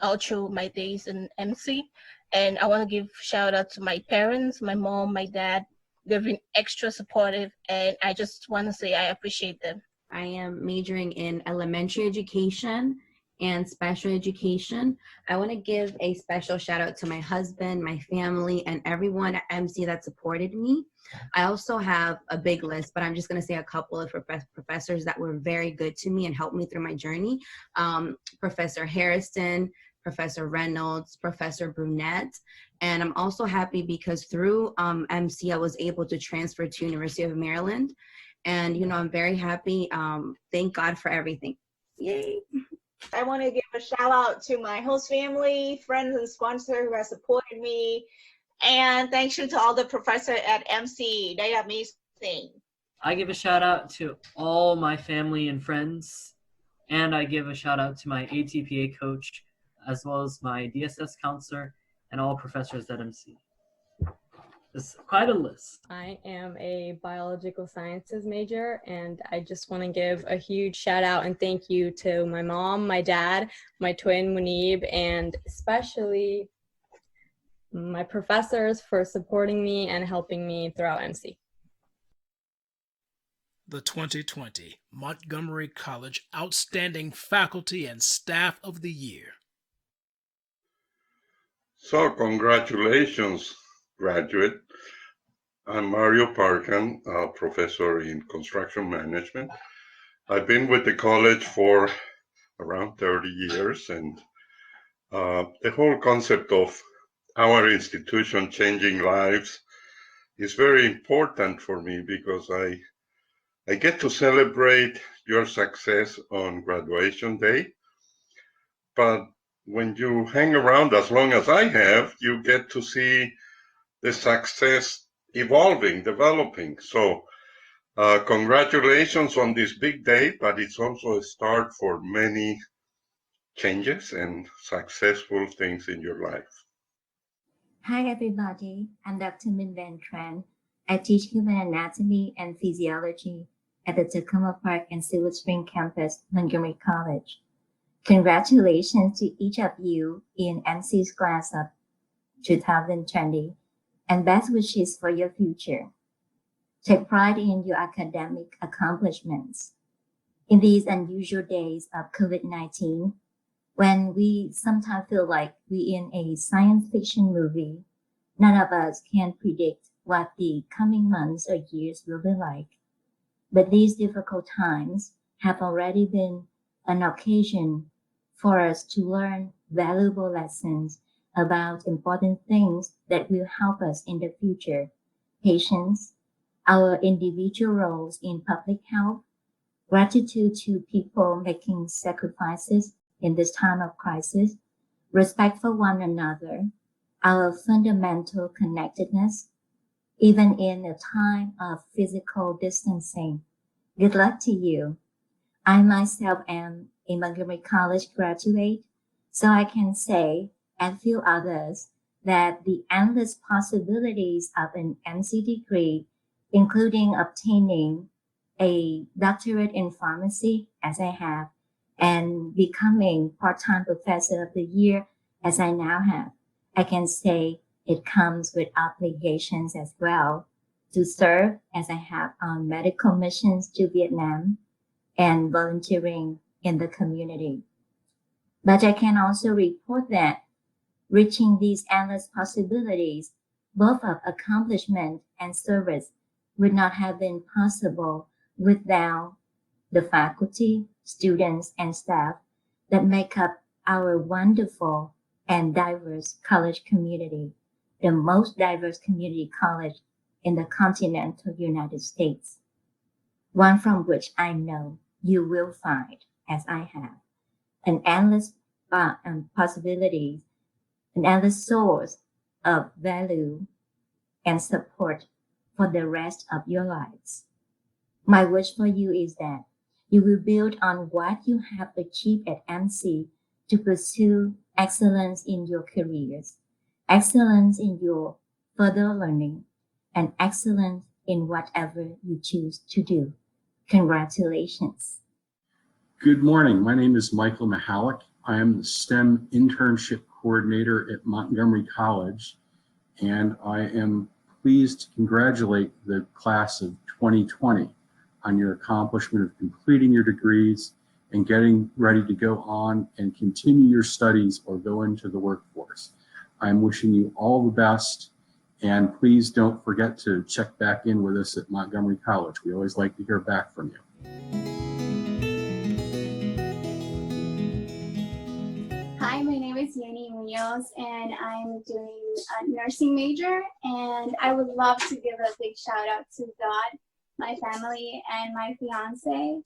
all through my days in MC. And I want to give shout out to my parents, my mom, my dad. They've been extra supportive, and I just want to say I appreciate them. I am majoring in elementary education and special education. I want to give a special shout out to my husband, my family, and everyone at MC that supported me. I also have a big list, but I'm just going to say a couple of professors that were very good to me and helped me through my journey. Professor Harrison, Professor Reynolds, Professor Brunette. And I'm also happy because through MC, I was able to transfer to University of Maryland. And, I'm very happy. Thank God for everything. Yay. I want to give a shout out to my host family, friends, and sponsors who have supported me. And thanks to all the professors at MC. They are amazing. I give a shout out to all my family and friends. And I give a shout out to my ATPA coach, as well as my DSS counselor and all professors at MC. It's quite a list. I am a biological sciences major, and I just want to give a huge shout out and thank you to my mom, my dad, my twin Munib, and especially my professors for supporting me and helping me throughout MC. The 2020 Montgomery College Outstanding Faculty and Staff of the Year. So congratulations, graduate. I'm Mario Parkan, a professor in construction management. I've been with the college for around 30 years, and the whole concept of our institution changing lives is very important for me because I get to celebrate your success on graduation day, but when you hang around as long as I have, you get to see the success evolving, developing. So congratulations on this big day, but it's also a start for many changes and successful things in your life. Hi, everybody. I'm Dr. Minh Van Tran. I teach human anatomy and physiology at the Tacoma Park and Silver Spring campus, Montgomery College. Congratulations to each of you in MC's class of 2020, and best wishes for your future. Take pride in your academic accomplishments. In these unusual days of COVID-19, when we sometimes feel like we're in a science fiction movie, none of us can predict what the coming months or years will be like. But these difficult times have already been an occasion for us to learn valuable lessons about important things that will help us in the future. Patience, our individual roles in public health, gratitude to people making sacrifices in this time of crisis, respect for one another, our fundamental connectedness, even in a time of physical distancing. Good luck to you. I myself am a Montgomery College graduate, so I can say and feel others that the endless possibilities of an MC degree, including obtaining a doctorate in pharmacy, as I have, and becoming part-time professor of the year, as I now have, I can say it comes with obligations as well to serve, as I have, on medical missions to Vietnam and volunteering in the community. But I can also report that reaching these endless possibilities, both of accomplishment and service, would not have been possible without the faculty, students, and staff that make up our wonderful and diverse college community, the most diverse community college in the continental United States, one from which I know you will find, as I have, an endless possibilities, an endless source of value and support for the rest of your lives. My wish for you is that you will build on what you have achieved at MC to pursue excellence in your careers, excellence in your further learning, and excellence in whatever you choose to do. Congratulations. Good morning. My name is Michael Mihalik. I am the STEM Internship Coordinator at Montgomery College, and I am pleased to congratulate the class of 2020 on your accomplishment of completing your degrees and getting ready to go on and continue your studies or go into the workforce. I'm wishing you all the best, and please don't forget to check back in with us at Montgomery College. We always like to hear back from you. Hi, my name is Yanni Munoz, and I'm doing a nursing major, and I would love to give a big shout out to God, my family, and my fiance.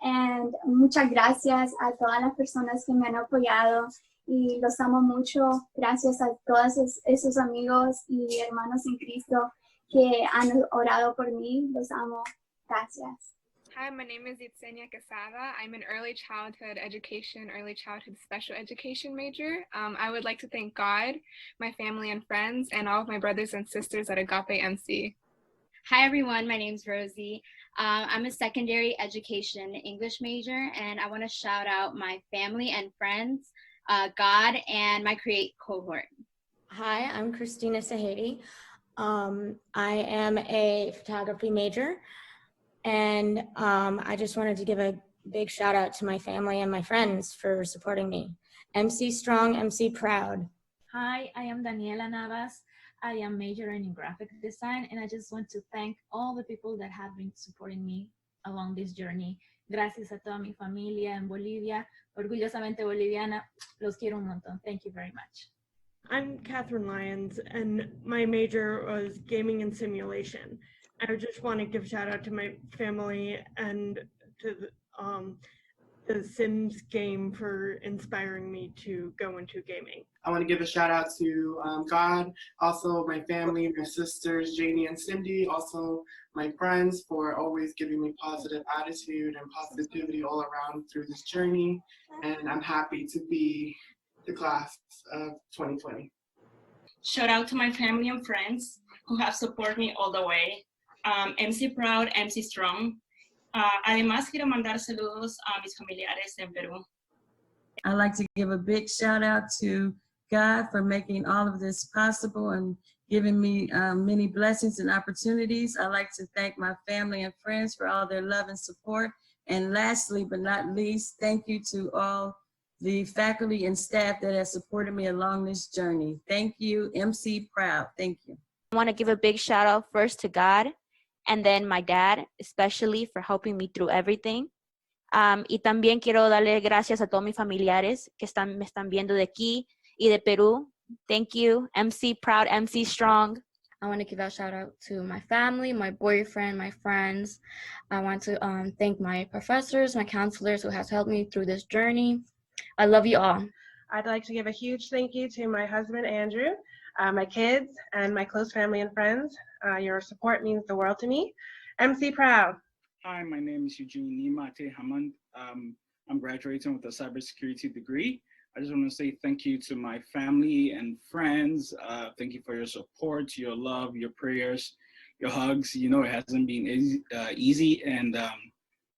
And muchas gracias a todas las personas que me han apoyado y los amo mucho. Gracias a todos esos amigos y hermanos en Cristo que han orado por mí. Los amo. Gracias. Hi, my name is Yitsenia Quesada. I'm an early childhood special education major. I would like to thank God, my family and friends, and all of my brothers and sisters at Agape MC. Hi, everyone. My name's Rosie. I'm a secondary education English major, and I want to shout out my family and friends, God, and my CREATE cohort. Hi, I'm Christina Sahedi. I am a photography major, and I just wanted to give a big shout out to my family and my friends for supporting me. MC strong, MC proud. Hi, I am Daniela Navas. I am majoring in graphic design, and I just want to thank all the people that have been supporting me along this journey. Gracias a toda mi familia en Bolivia, orgullosamente boliviana. Los quiero un montón. Thank you very much. I'm Catherine Lyons, and my major was gaming and simulation. I just want to give a shout out to my family and to the Sims game for inspiring me to go into gaming. I want to give a shout out to God, also my family, my sisters, Janie and Cindy, also my friends for always giving me positive attitude and positivity all around through this journey. and I'm happy to be the class of 2020. Shout out to my family and friends who have supported me all the way. MC Proud, MC Strong. Además, quiero mandar saludos a mis familiares en Perú. I'd like to give a big shout out to God for making all of this possible and giving me many blessings and opportunities. I'd like to thank my family and friends for all their love and support. And lastly, but not least, thank you to all the faculty and staff that have supported me along this journey. Thank you, MC Proud. Thank you. I want to give a big shout out first to God and then my dad, especially for helping me through everything. Y también quiero darle gracias a todos mis familiares que me están viendo de aquí y de Perú. Thank you, MC Proud, MC Strong. I want to give a shout out to my family, my boyfriend, my friends. I want to thank my professors, my counselors who has helped me through this journey. I love you all. I'd like to give a huge thank you to my husband, Andrew, my kids, and my close family and friends. Your support means the world to me. MC Proud. Hi, my name is Eugene Nimate Hamand. I'm graduating with a cybersecurity degree. I just want to say thank you to my family and friends. Thank you for your support, your love, your prayers, your hugs. You know, it hasn't been easy. And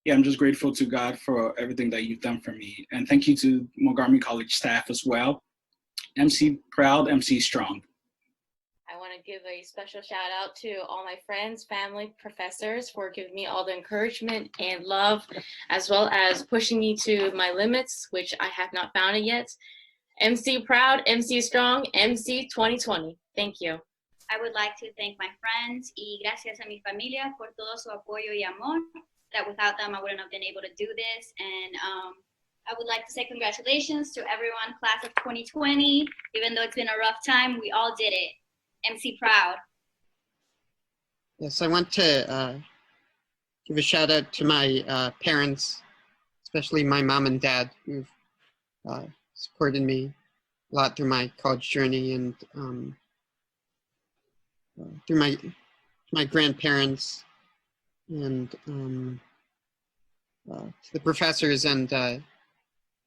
yeah, I'm just grateful to God for everything that you've done for me. And thank you to Montgomery College staff as well. MC Proud, MC Strong. I want to give a special shout out to all my friends, family, professors for giving me all the encouragement and love, as well as pushing me to my limits, which I have not found it yet. MC Proud, MC Strong, MC 2020. Thank you. I would like to thank my friends y gracias a mi familia por todo su apoyo y amor. That without them, I wouldn't have been able to do this. And I would like to say congratulations to everyone, class of 2020. Even though it's been a rough time, we all did it. MC Proud. Yes, I want to give a shout out to my parents, especially my mom and dad, who've supported me a lot through my college journey, and through my grandparents, and to the professors and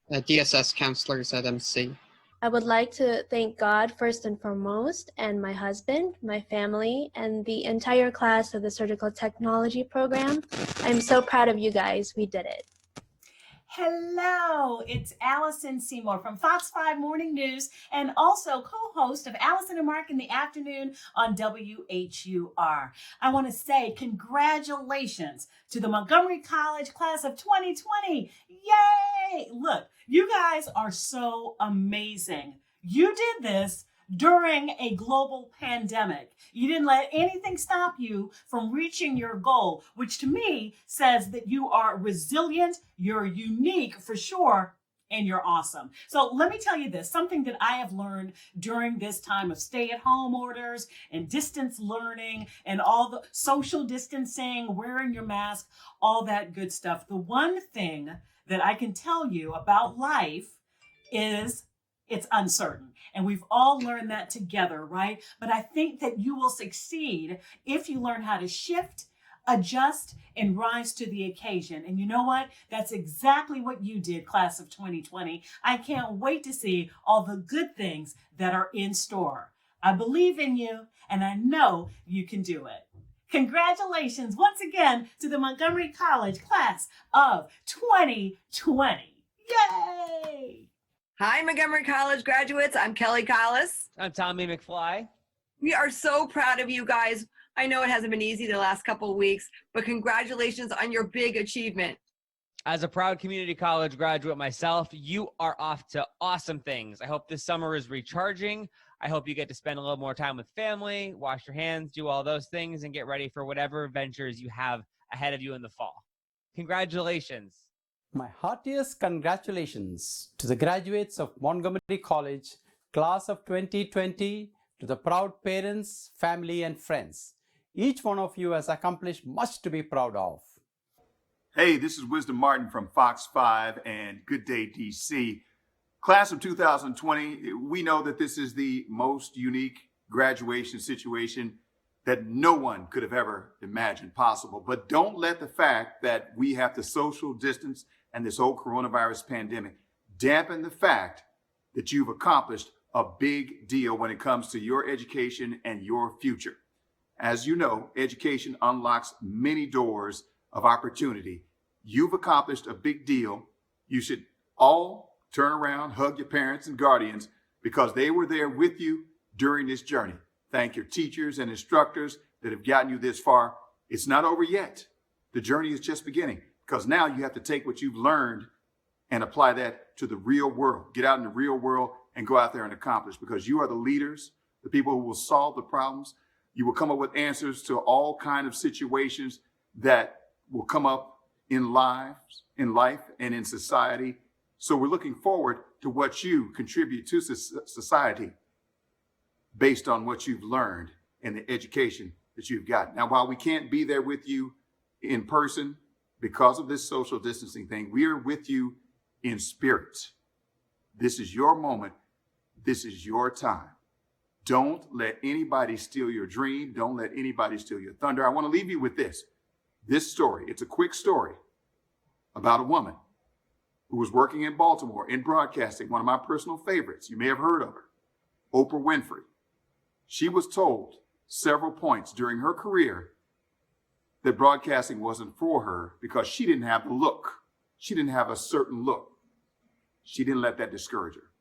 DSS counselors at MC. I would like to thank God first and foremost, and my husband, my family, and the entire class of the Surgical Technology program. I'm so proud of you guys. We did it. Hello, it's Allison Seymour from Fox 5 Morning News and also co-host of Allison and Mark in the afternoon on WHUR. I want to say congratulations to the Montgomery College class of 2020. Yay! Look, you guys are so amazing. You did this during a global pandemic. You didn't let anything stop you from reaching your goal, which to me says that you are resilient, you're unique for sure, and you're awesome. So let me tell you this, something that I have learned during this time of stay-at-home orders and distance learning and all the social distancing, wearing your mask, all that good stuff. The one thing that I can tell you about life is it's uncertain. And we've all learned that together, right? But I think that you will succeed if you learn how to shift, adjust, and rise to the occasion. And you know what? That's exactly what you did, class of 2020. I can't wait to see all the good things that are in store. I believe in you, and I know you can do it. Congratulations once again to the Montgomery College class of 2020. Yay! Hi, Montgomery College graduates. I'm Kelly Collis. I'm Tommy McFly. We are so proud of you guys. I know it hasn't been easy the last couple of weeks, but congratulations on your big achievement. As a proud community college graduate myself, you are off to awesome things. I hope this summer is recharging. I hope you get to spend a little more time with family, wash your hands, do all those things, and get ready for whatever adventures you have ahead of you in the fall. Congratulations. My heartiest congratulations to the graduates of Montgomery College, class of 2020, to the proud parents, family, and friends. Each one of you has accomplished much to be proud of. Hey, this is Wisdom Martin from Fox 5 and Good Day DC. Class of 2020, we know that this is the most unique graduation situation that no one could have ever imagined possible. But don't let the fact that we have to social distance and this whole coronavirus pandemic dampen the fact that you've accomplished a big deal when it comes to your education and your future. As you know, education unlocks many doors of opportunity. You've accomplished a big deal. You should all turn around, hug your parents and guardians because they were there with you during this journey. Thank your teachers and instructors that have gotten you this far. It's not over yet. The journey is just beginning because now you have to take what you've learned and apply that to the real world. Get out in the real world and go out there and accomplish because you are the leaders, the people who will solve the problems. You will come up with answers to all kinds of situations that will come up in life and in society. So we're looking forward to what you contribute to society based on what you've learned and the education that you've got. Now, while we can't be there with you in person because of this social distancing thing, we are with you in spirit. This is your moment. This is your time. Don't let anybody steal your dream. Don't let anybody steal your thunder. I want to leave you with this story. It's a quick story about a woman who was working in Baltimore in broadcasting, one of my personal favorites. You may have heard of her, Oprah Winfrey. She was told several points during her career that broadcasting wasn't for her because she didn't have the look. She didn't have a certain look. She didn't let that discourage her.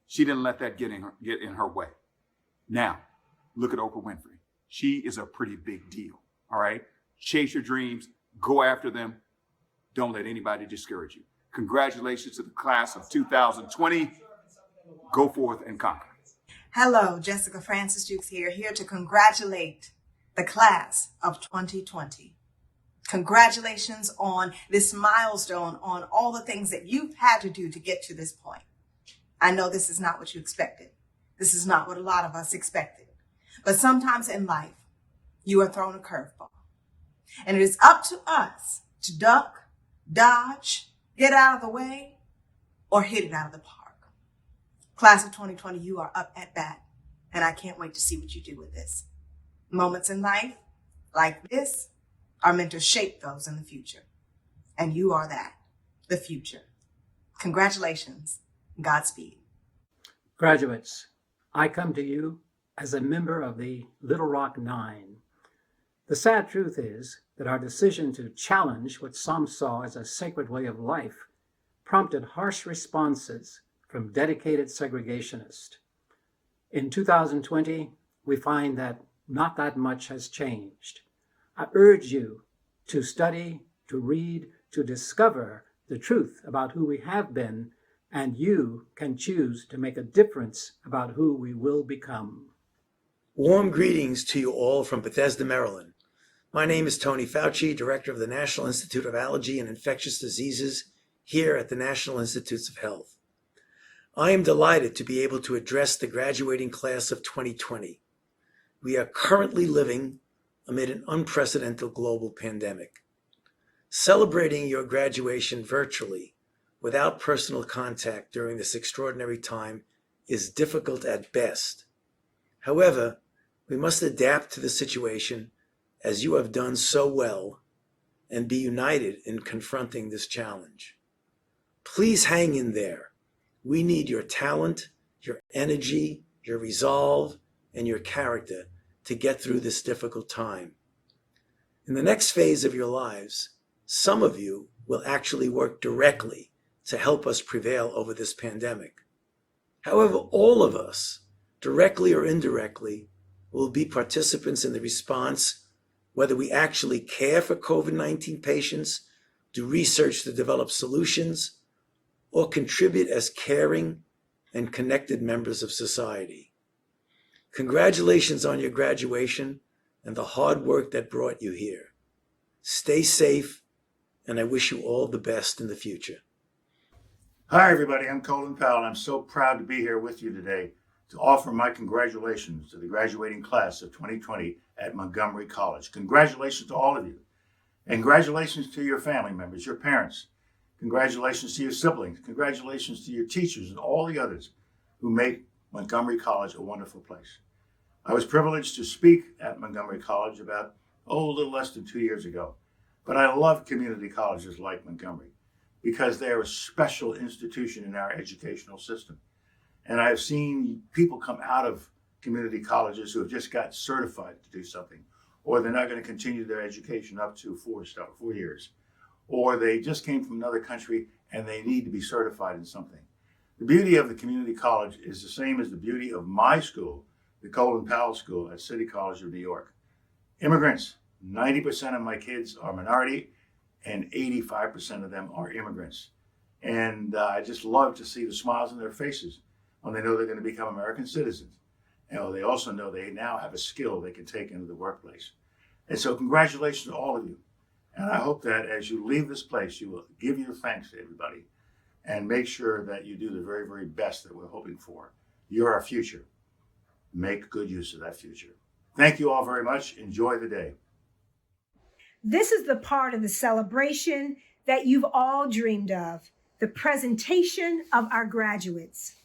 She didn't let that get in her way. Now, look at Oprah Winfrey. She is a pretty big deal, all right? Chase your dreams, go after them. Don't let anybody discourage you. Congratulations to the class of 2020. Go forth and conquer. Hello, Jessica Francis Jukes here to congratulate the class of 2020. Congratulations on this milestone, on all the things that you've had to do to get to this point. I know this is not what you expected. This is not what a lot of us expected. But sometimes in life, you are thrown a curveball. And it is up to us to duck, dodge, get out of the way, or hit it out of the park. Class of 2020, you are up at bat, and I can't wait to see what you do with this. Moments in life like this are meant to shape those in the future. And you are that, the future. Congratulations. Godspeed. Graduates, I come to you as a member of the Little Rock Nine. The sad truth is that our decision to challenge what some saw as a sacred way of life prompted harsh responses from dedicated segregationists. In 2020, we find that not that much has changed. I urge you to study, to read, to discover the truth about who we have been, and you can choose to make a difference about who we will become. Warm greetings to you all from Bethesda, Maryland. My name is Tony Fauci, Director of the National Institute of Allergy and Infectious Diseases here at the National Institutes of Health. I am delighted to be able to address the graduating class of 2020. We are currently living amid an unprecedented global pandemic. Celebrating your graduation virtually without personal contact during this extraordinary time is difficult at best. However, we must adapt to the situation as you have done so well and be united in confronting this challenge. Please hang in there. We need your talent, your energy, your resolve, and your character to get through this difficult time. In the next phase of your lives, some of you will actually work directly to help us prevail over this pandemic. However, all of us, directly or indirectly, will be participants in the response, whether we actually care for COVID-19 patients, do research to develop solutions, or contribute as caring and connected members of society. Congratulations on your graduation and the hard work that brought you here. Stay safe, and I wish you all the best in the future. Hi, everybody. I'm Colin Powell, and I'm so proud to be here with you today to offer my congratulations to the graduating class of 2020 at Montgomery College. Congratulations to all of you. And congratulations to your family members, your parents. Congratulations to your siblings. Congratulations to your teachers and all the others who make Montgomery College a wonderful place. I was privileged to speak at Montgomery College about, a little less than 2 years ago. But I love community colleges like Montgomery. because they're a special institution in our educational system. And I've seen people come out of community colleges who have just got certified to do something, or they're not going to continue their education up to 4 years, or they just came from another country and they need to be certified in something. The beauty of the community college is the same as the beauty of my school, the Colin Powell School at City College of New York. Immigrants, 90% of my kids are minority and 85% of them are immigrants. And I just love to see the smiles on their faces when they know they're going to become American citizens. And they also know they now have a skill they can take into the workplace. And so congratulations to all of you. And I hope that as you leave this place, you will give your thanks to everybody and make sure that you do the very, very best that we're hoping for. You're our future. Make good use of that future. Thank you all very much. Enjoy the day. This is the part of the celebration that you've all dreamed of, the presentation of our graduates.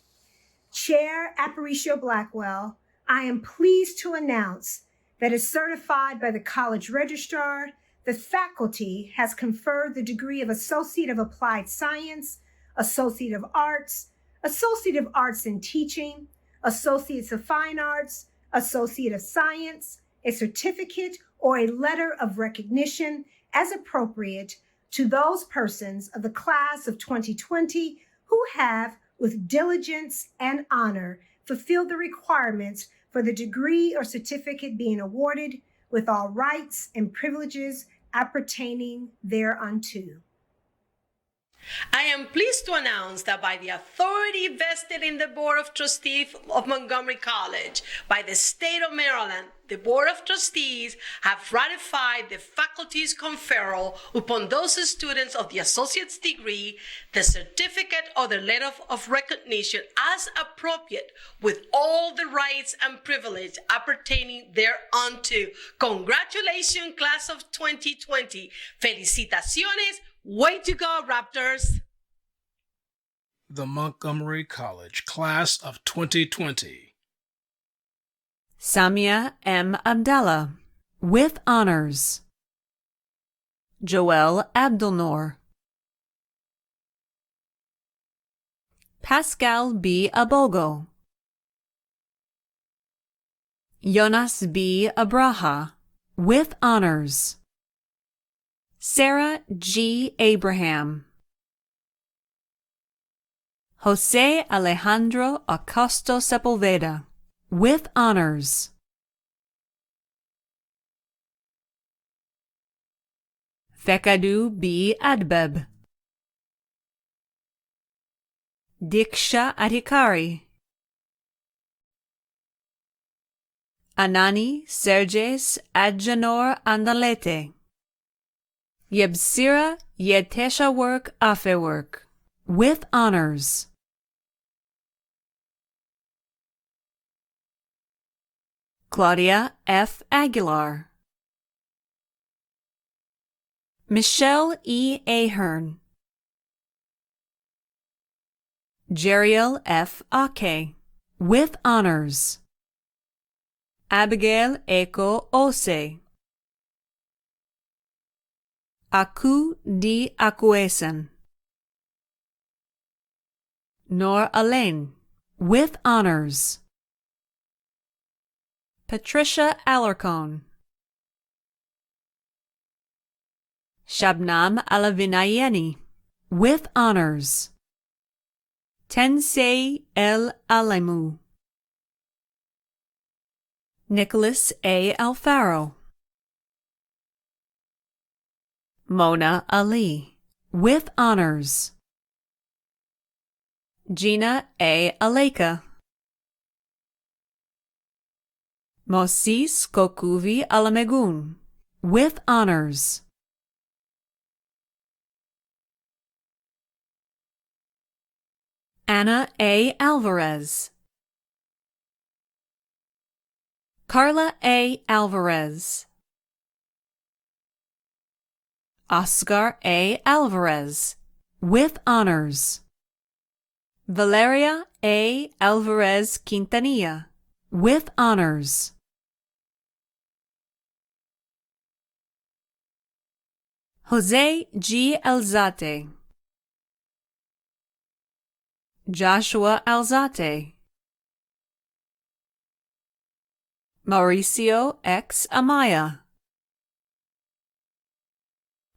Chair Aparicio Blackwell, I am pleased to announce that as certified by the College Registrar, the faculty has conferred the degree of Associate of Applied Science, Associate of Arts, Associate of Arts in Teaching, Associates of Fine Arts, Associate of Science, a certificate or a letter of recognition as appropriate to those persons of the class of 2020 who have, with diligence and honor, fulfilled the requirements for the degree or certificate being awarded, with all rights and privileges appertaining thereunto. I am pleased to announce that by the authority vested in the Board of Trustees of Montgomery College by the state of Maryland, the Board of Trustees have ratified the faculty's conferral upon those students of the associate's degree, the certificate or the letter of recognition as appropriate, with all the rights and privileges appertaining thereunto. Congratulations, class of 2020. Felicitaciones. Way to go, Raptors! The Montgomery College Class of 2020. Samia M. Abdallah, with honors. Joel Abdelnour. Pascal B. Abogo. Jonas B. Abraha, with honors. Sarah G. Abraham. Jose Alejandro Acosto Sepulveda, with honors. Fekadu B. Adbeb. Diksha Adhikari. Anani Serges Adjanor Andalete. Yebsira Yetesha Work Afework, with honors. Claudia F. Aguilar. Michelle E. Ahern. Jeriel F. Ake, with honors. Abigail Eko Ose. Aku D. Akuesen. Nor Alain, with honors. Patricia Alarcon. Shabnam Alavinayeni, with honors. Tensei El Alemu. Nicholas A. Alfaro. Mona Ali, with honors. Gina A. Aleka. Moses Kokuvi Alamegun, with honors. Anna A. Alvarez. Carla A. Alvarez. Oscar A. Alvarez, with honors. Valeria A. Alvarez Quintanilla, with honors. Jose G. Alzate. Joshua Alzate, Mauricio X. Amaya,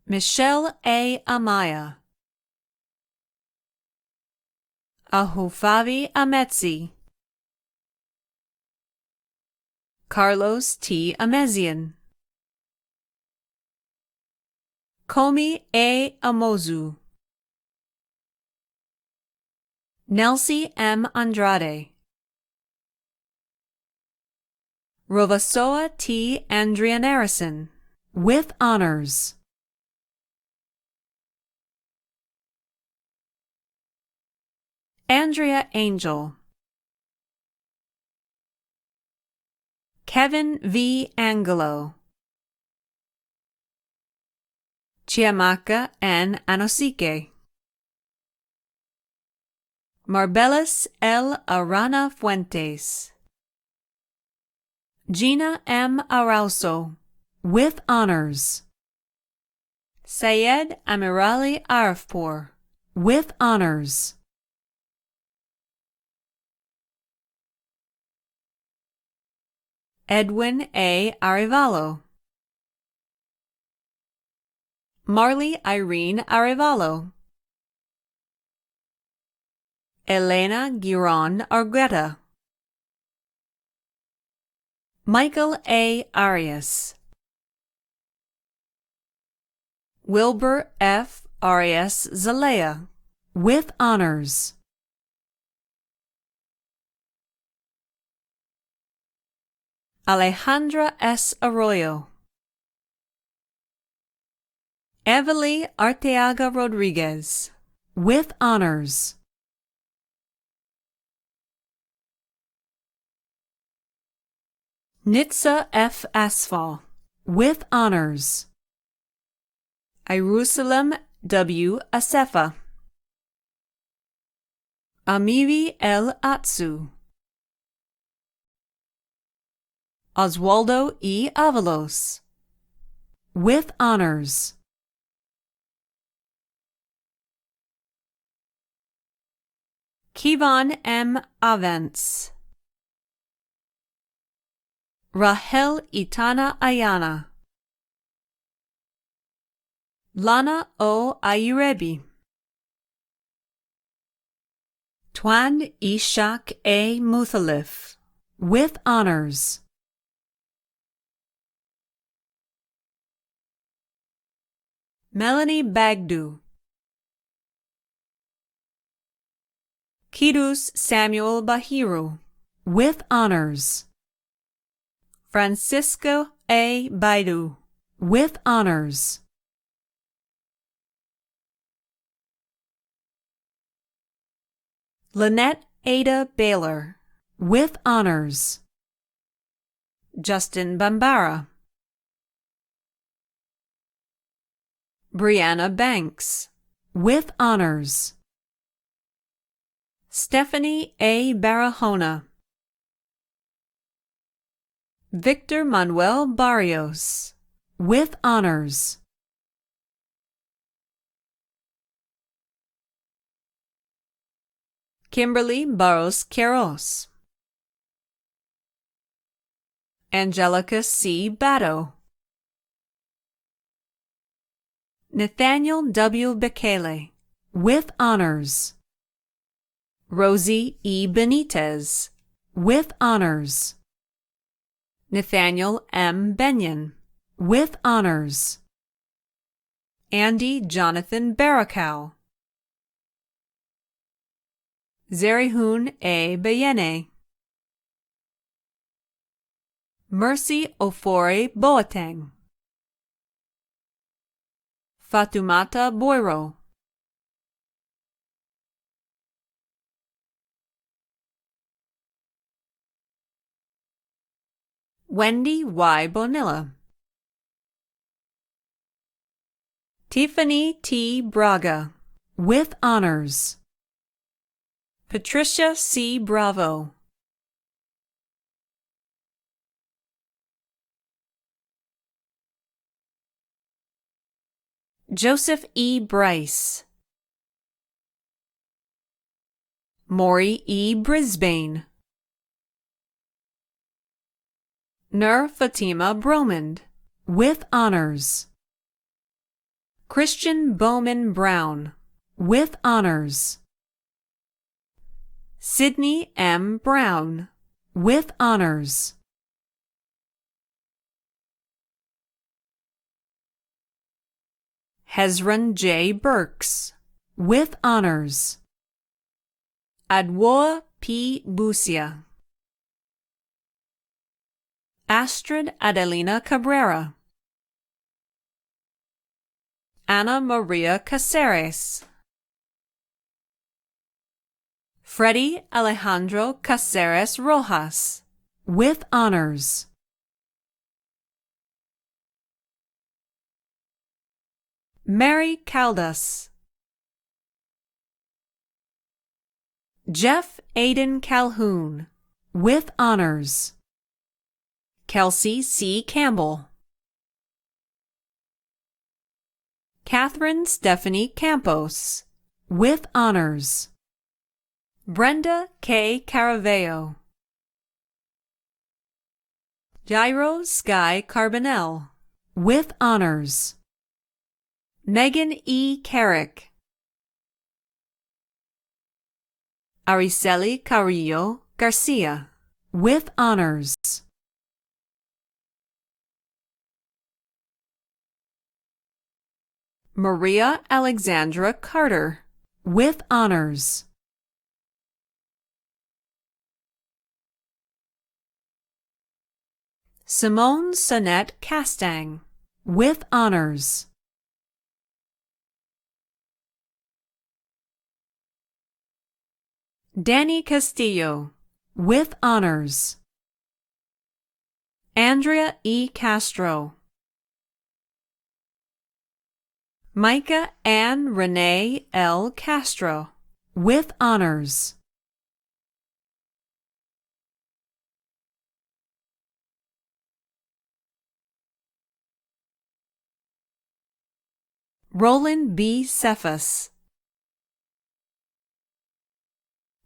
Michelle A. Amaya, Ahufavi Ametsi, Carlos T. Amezian, Komi A. Amozu, Nelsie M. Andrade, Rovasoa T. Andrianarison, with honors. Andrea Angel, Kevin V. Angelo, Chiamaka N. Anosike, Marbelis L. Arana Fuentes, Gina M. Arauso, with honors. Sayed Amirali Arifpour, with honors. Edwin A. Arevalo, Marley Irene Arevalo, Elena Giron Argueta, Michael A. Arias, Wilbur F. Arias Zalea, with honors. Alejandra S. Arroyo, Evely Arteaga Rodriguez, with honors. Nitsa F. Asfal, with honors. Jerusalem W. Asefa, Amivi L. Atsu, Oswaldo E. Avalos, with honors. Kevon M. Avance, Rahel Itana Ayana, Lana O. Ayurebi, Twan Ishak A. Muthalif, with honors. Melanie Bagdu, Kidus Samuel Bahiru, with honors. Francisco A. Baidu, with honors. Lynette Ada Baylor, with honors. Justin Bambara, Brianna Banks, with honors. Stephanie A. Barahona, Victor Manuel Barrios, with honors. Kimberly Barros Queiroz, Angelica C. Batto, Nathaniel W. Bekele, with honors. Rosie E. Benitez, with honors. Nathaniel M. Benyon, with honors. Andy Jonathan Barakow, Zerihun A. Bayene, Mercy Ofori Boateng, Fatumata Boiro, Wendy Y. Bonilla, Tiffany T. Braga, with honors. Patricia C. Bravo, Joseph E. Bryce, Maury E. Brisbane, Nur Fatima Bromand, with honors. Christian Bowman Brown, with honors. Sydney M. Brown, with honors. Hezron J. Burks, with honors. Adwoa P. Busia. Astrid Adelina Cabrera. Ana Maria Caceres. Freddy Alejandro Caceres Rojas, with honors. Mary Caldas. Jeff Aiden Calhoun, with honors. Kelsey C. Campbell. Catherine Stephanie Campos, with honors. Brenda K. Caraveo. Jairo Sky Carbonell, with honors. Megan E. Carrick. Araceli Carrillo Garcia, with honors. Maria Alexandra Carter, with honors. Simone Sonette Castang, with honors. Danny Castillo, with honors. Andrea E. Castro. Micah Ann Renee L. Castro, with honors. Roland B. Cephas.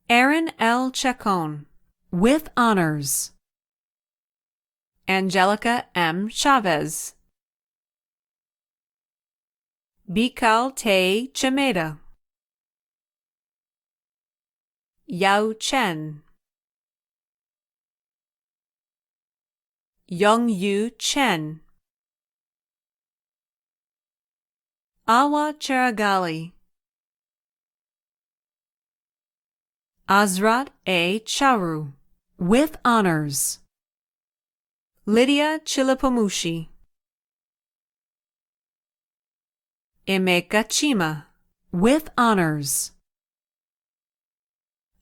Aaron L. Chacon, with honors. Angelica M. Chavez. Bikal Te Chameda. Yao Chen. Young Yu Chen. Awa Charagali. Azrat A. Charu, with honors. Lydia Chilapamushi. Emeka Chima, with honors.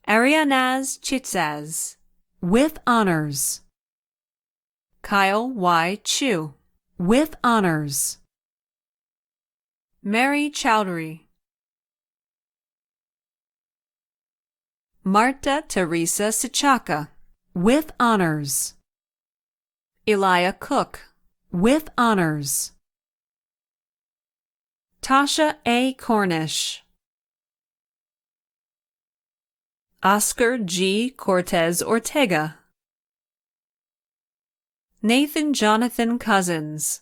Arianaz Chitzaz, with honors. Kyle Y. Chu, with honors. Mary Chowdhury. Marta Teresa Sichaka, with honors. Elia Cook, with honors. Tasha A. Cornish. Oscar G. Cortez Ortega. Nathan Jonathan Cousins.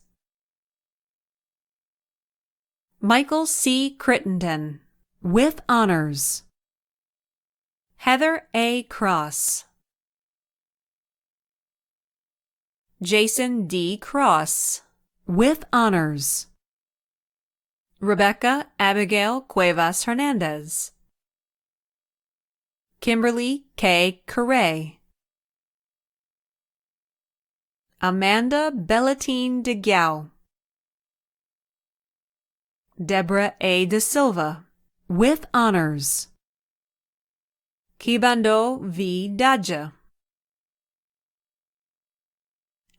Michael C. Crittenden, with honors. Heather A. Cross. Jason D. Cross, with honors. Rebecca Abigail Cuevas Hernandez. Kimberly K. Correa. Amanda Bellatine de Gao. Deborah A. De Silva, with honors. Kibando V. Daja.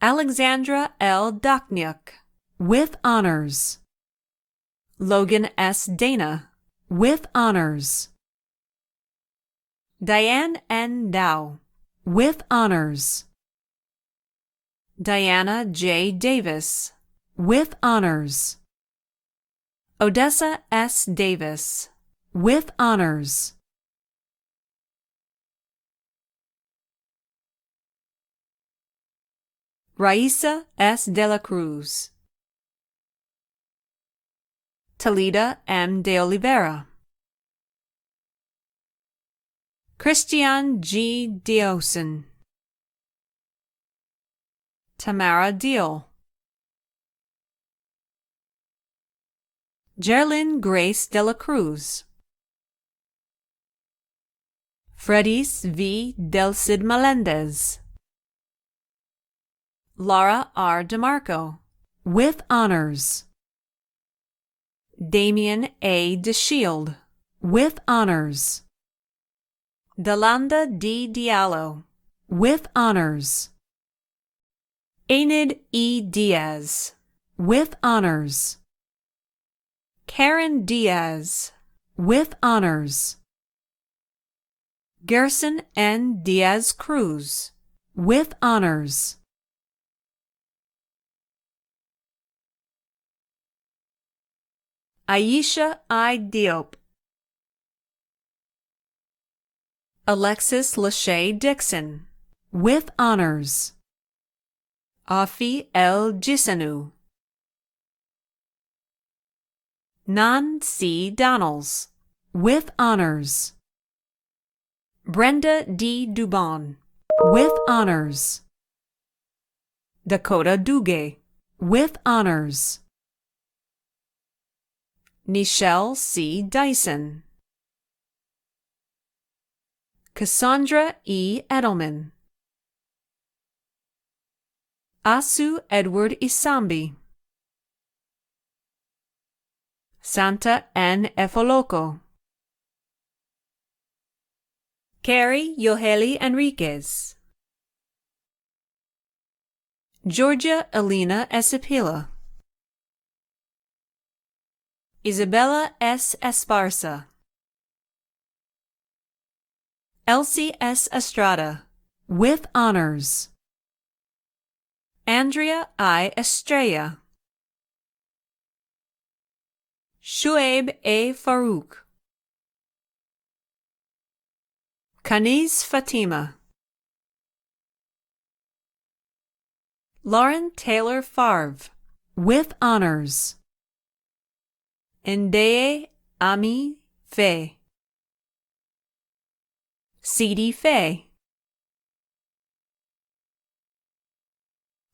Alexandra L. Dokniuk, with honors. Logan S. Dana, with honors. Diane N. Dow, with honors. Diana J. Davis, with honors. Odessa S. Davis, with honors. Raisa S. De La Cruz, Talida M. De Oliveira, Christian G. Diosen, Tamara Deal, Gerlyn Grace De La Cruz, Fredis V. Del Cid Melendez, Laura R. DeMarco, with honors. Damian A. DeShield, with honors. Delanda D. Diallo, with honors. Enid E. Diaz, with honors. Karen Diaz, with honors. Gerson N. Diaz Cruz, with honors. Aisha I. Diop, Alexis Lachey Dixon, with honors. Afi L. Gisanu, Nan C. Donnells, with honors. Brenda D. Dubon, with honors. Dakota Dugue, with honors. Nichelle C. Dyson, Cassandra E. Edelman, Asu Edward Isambi, Santa N. Efoloco, Carrie Yoheli Enriquez, Georgia Elena Esapila, Isabella S. Esparza, Elsie S. Estrada, with honors. Andrea I. Estrella, Shuaib A. Farouk, Kaniz Fatima, Lauren Taylor Favre, with honors. Ndeye Ami Faye, C.D. Faye,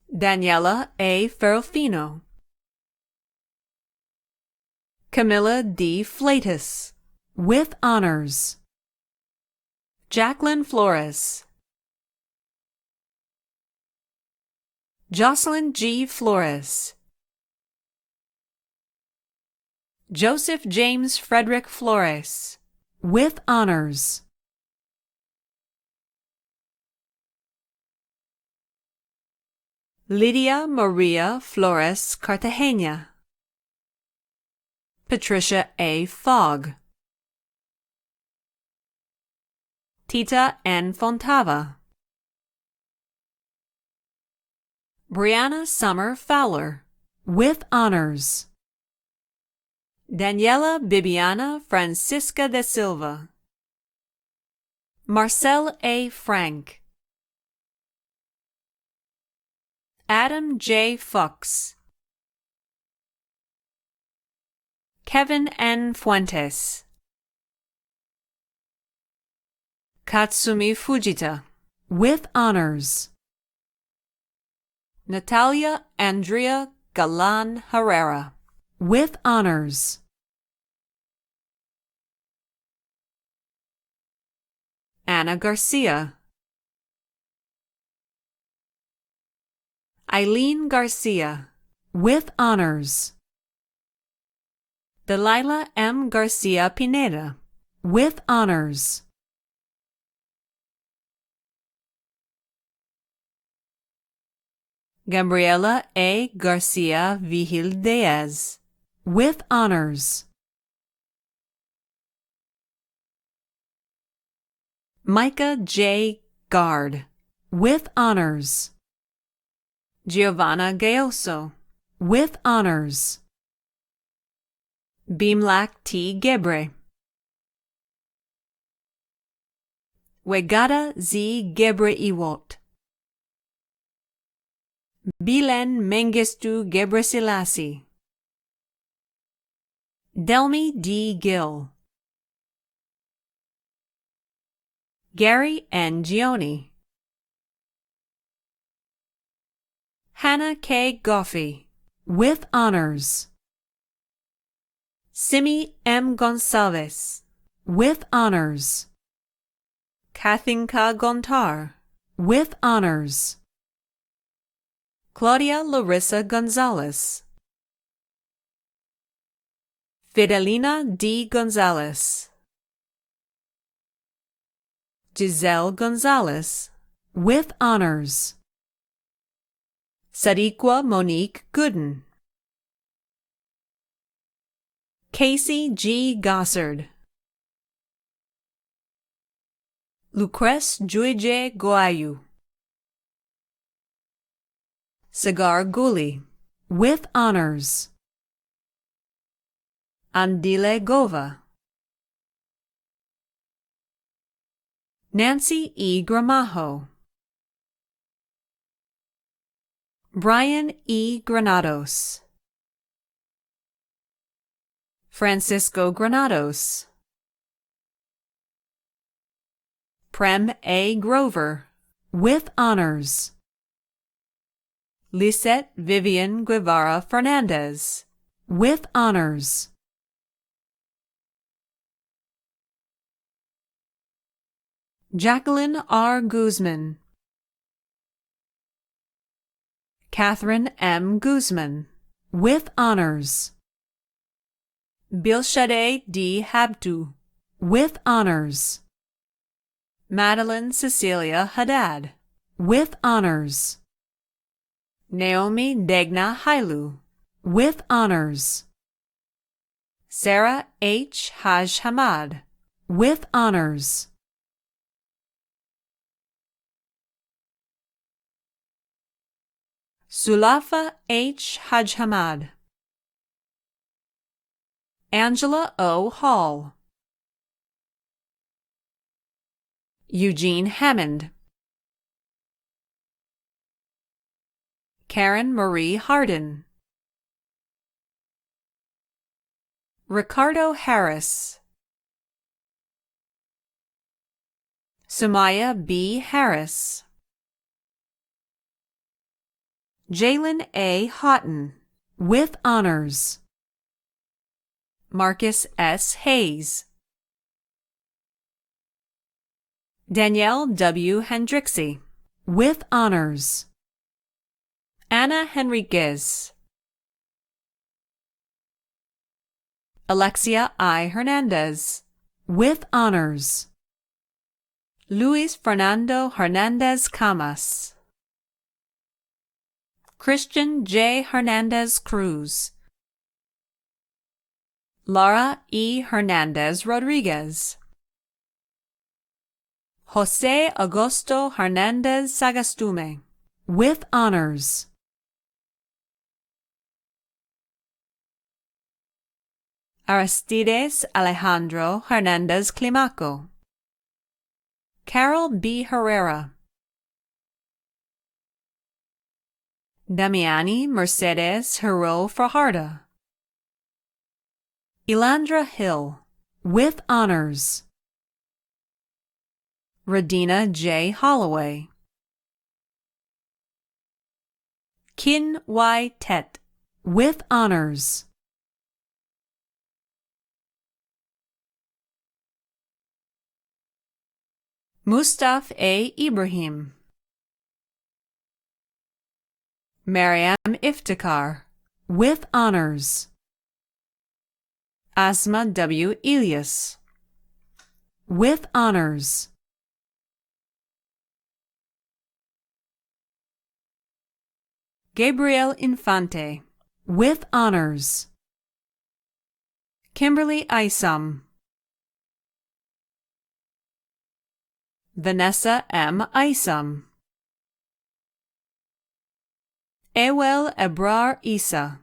Daniela A. Ferrofino, Camilla D. Flatus, with honors. Jacqueline Flores, Jocelyn G. Flores, Joseph James Frederick Flores, with honors. Lydia Maria Flores Cartagena, Patricia A. Fogg, Tita N. Fontava, Brianna Summer Fowler, with honors. Daniela Bibiana Francisca de Silva, Marcel A. Frank, Adam J. Fox, Kevin N. Fuentes, Katsumi Fujita, with honors. Natalia Andrea Galan Herrera, with honors. Anna Garcia, Eileen Garcia, with honors. Delilah M. Garcia Pineda, with honors. Gabriela A. Garcia Vigil Diaz, with honors. Micah J. Gard, with honors. Giovanna Gayoso, with honors. Bimlak T. Gebre, Wegada Z. Gebre Iwot, Bilen Mengistu Gebreselassie, Delmy D. Gill, Gary N. Gioni, Hannah K. Goffey, with honors. Simi M. Gonsalves, with honors. Kathinka Gontar, with honors. Claudia Larissa Gonzalez, Fidelina D. Gonzalez, Giselle Gonzalez, with honors. Sadiqa Monique Gooden, Casey G. Gossard, Lucrece Juije Goayu, Sagar Guli, with honors. Andile Gova, Nancy E. Gramajo, Brian E. Granados, Francisco Granados, Prem A. Grover, with honors. Lisette Vivian Guevara Fernandez, with honors. Jacqueline R. Guzman, Catherine M. Guzman, with honors. Bilshade D. Habtu, with honors. Madeline Cecilia Haddad, with honors. Naomi Degna Hailu, with honors. Sarah H. Haj Hamad, with honors. Sulafa H. Haj Hamad, Angela O. Hall, Eugene Hammond, Karen Marie Hardin, Ricardo Harris, Sumaya B. Harris, Jalen A. Houghton, with honors. Marcus S. Hayes, Danielle W. Hendrixie, with honors. Ana Henriquez, Alexia I. Hernandez, with honors. Luis Fernando Hernandez Camas, Christian J. Hernandez Cruz, Laura E. Hernandez Rodriguez, Jose Augusto Hernandez Sagastume, with honors. Aristides Alejandro Hernandez Climaco, Carol B. Herrera, Damiani Mercedes Hero Fajardo, Elandra Hill, with honors. Radina J. Holloway, Kin Y. Tet, with honors. Mustaf A. Ibrahim, Mariam Iftikhar, with honors. Asma W. Elias, with honors. Gabriel Infante, with honors. Kimberly Isam, Vanessa M. Isam, Ewel Ebrar Isa,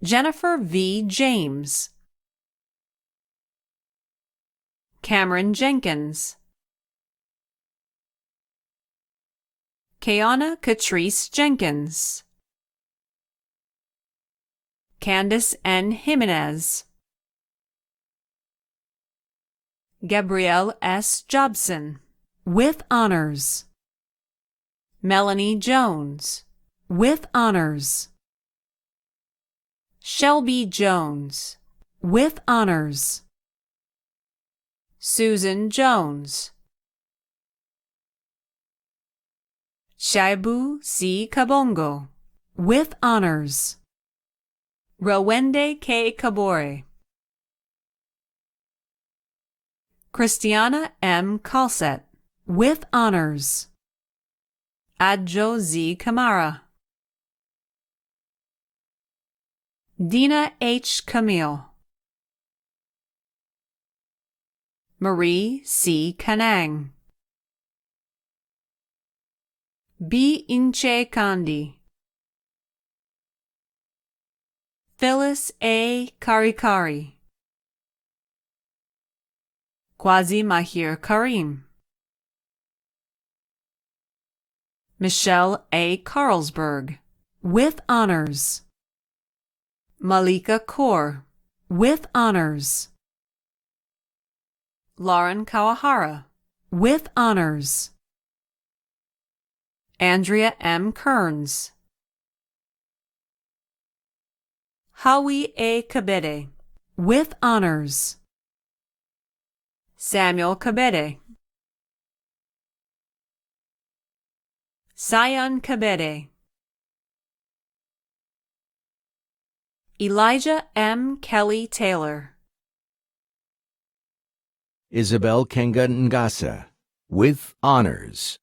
Jennifer V. James, Cameron Jenkins, Kayana Catrice Jenkins, Candace N. Jimenez, Gabrielle S. Jobson, with honors. Melanie Jones, with honors. Shelby Jones, with honors. Susan Jones. Shaibu C. Kabongo, with honors. Rowende K. Kabore. Christiana M. Calcet, with honors. Adjo Z. Kamara. Dina H. Camille. Marie C. Kanang. B. Inche Kandi. Phyllis A. Karikari. Quasi Mahir Karim. Michelle A. Carlsberg, with honors. Malika Kaur, with honors. Lauren Kawahara, with honors. Andrea M. Kearns. Hawi A. Kabede, with honors. Samuel Kabede. Sion Kabede. Elijah M. Kelly Taylor. Isabel Kenga Ngasa, with honors.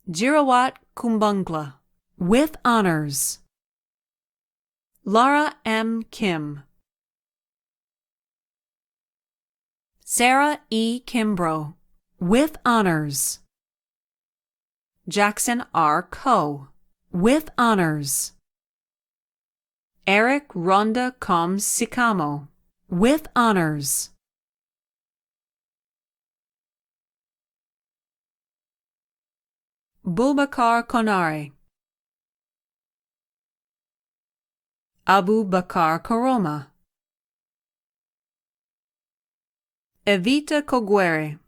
Jirawat Kumbangla, with honors. Laura M. Kim. Sarah E. Kimbrough, with honors. Jackson R. Coe, with honors. Eric Ronda Combs Sicamo, with honors. Boubacar Konare. Abu Bakar Koroma. Evita Koguere.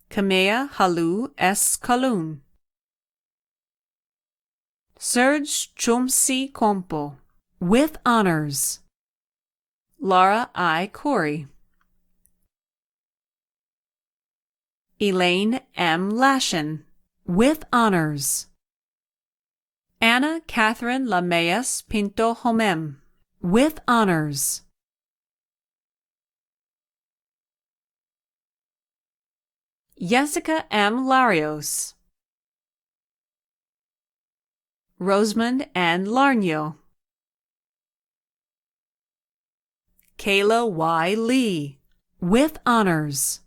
Kamea Halu S. Kalun. Serge Chumsi Kompo, with honors. Laura I. Corey. Elaine M. Lashin, with honors. Anna Catherine Lameas Pinto Homem, with honors. Jessica M. Larios. Rosamond N. Larnio. Kayla Y. Lee, with honors.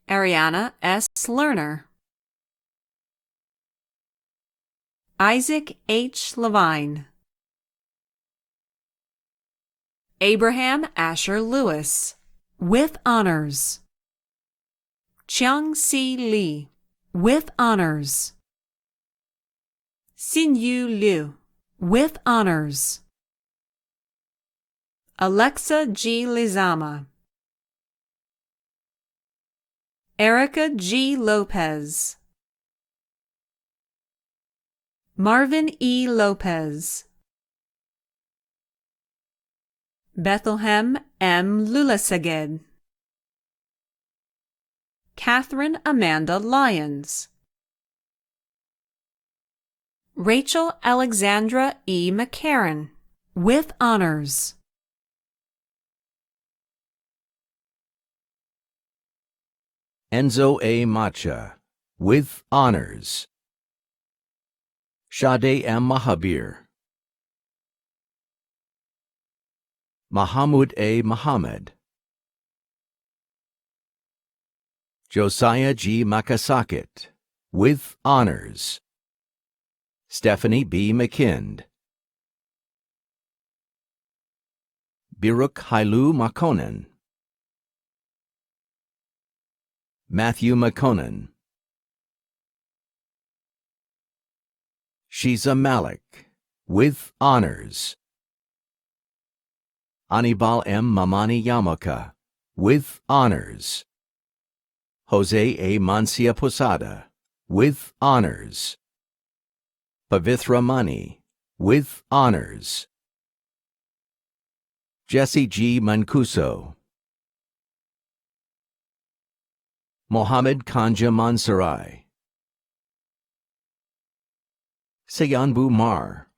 Ariana S. Lerner. Isaac H. Levine. Abraham Asher Lewis, with honors. Chiang Si Lee, with honors. Xin Yu Liu, with honors. Alexa G. Lizama. Erica G. Lopez. Marvin E. Lopez. Bethlehem M. Lulasaged. Catherine Amanda Lyons. Rachel Alexandra E. McCarran, with honors. Enzo A. Macha, with honors. Shade M. Mahabir. Mahamud A. Muhammad. Josiah G. Makasakit, with honors. Stephanie B. McKind. Biruk Hailu Makonnen. Matthew McConan. Shiza Malik, with honors. Anibal M. Mamani Yamaka, with honors. Jose A. Mancia Posada, with honors. Pavithra Mani, with honors. Jesse G. Mancuso. Mohammed Kanja Mansarai. Sayanbu Mar.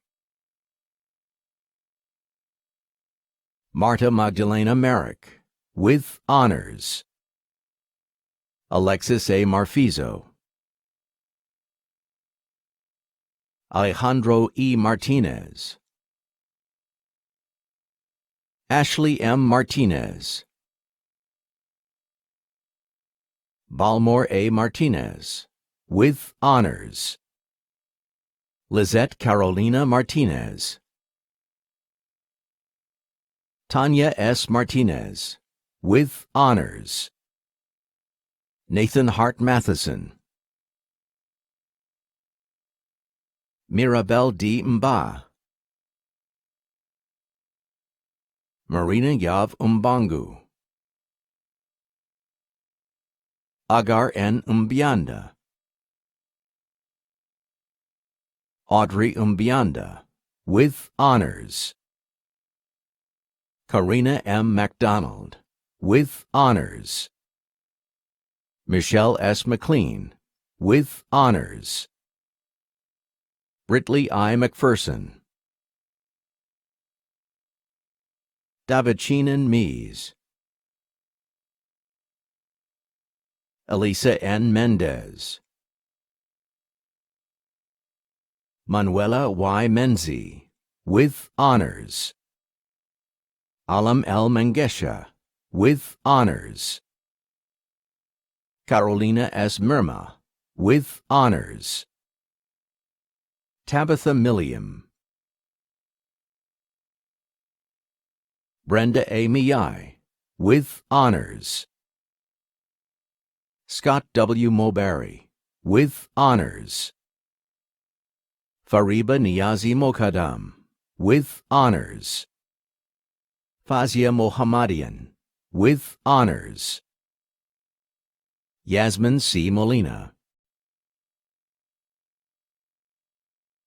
Marta Magdalena Merrick, with honors. Alexis A. Marfizo. Alejandro E. Martinez. Ashley M. Martinez. Balmore A. Martinez, with honors. Lizette Carolina Martinez. Tanya S. Martinez, with honors. Nathan Hart Matheson. Mirabel D. Mba. Marina Yav Umbangu. Agar N. Umbianda. Audrey Umbianda, with honors. Karina M. MacDonald, with honors. Michelle S. McLean, with honors. Britley I. McPherson. Davichinan Mies. Elisa N. Mendez. Manuela Y. Menzi, with honors. Alam L. Mengesha, with honors. Carolina S. Mirma, with honors. Tabitha Milliam. Brenda A. Miyai, with honors. Scott W. Mulberry, with honors. Fariba Niazi Mokaddam, with honors. Fazia Mohammadian, with honors. Yasmin C. Molina.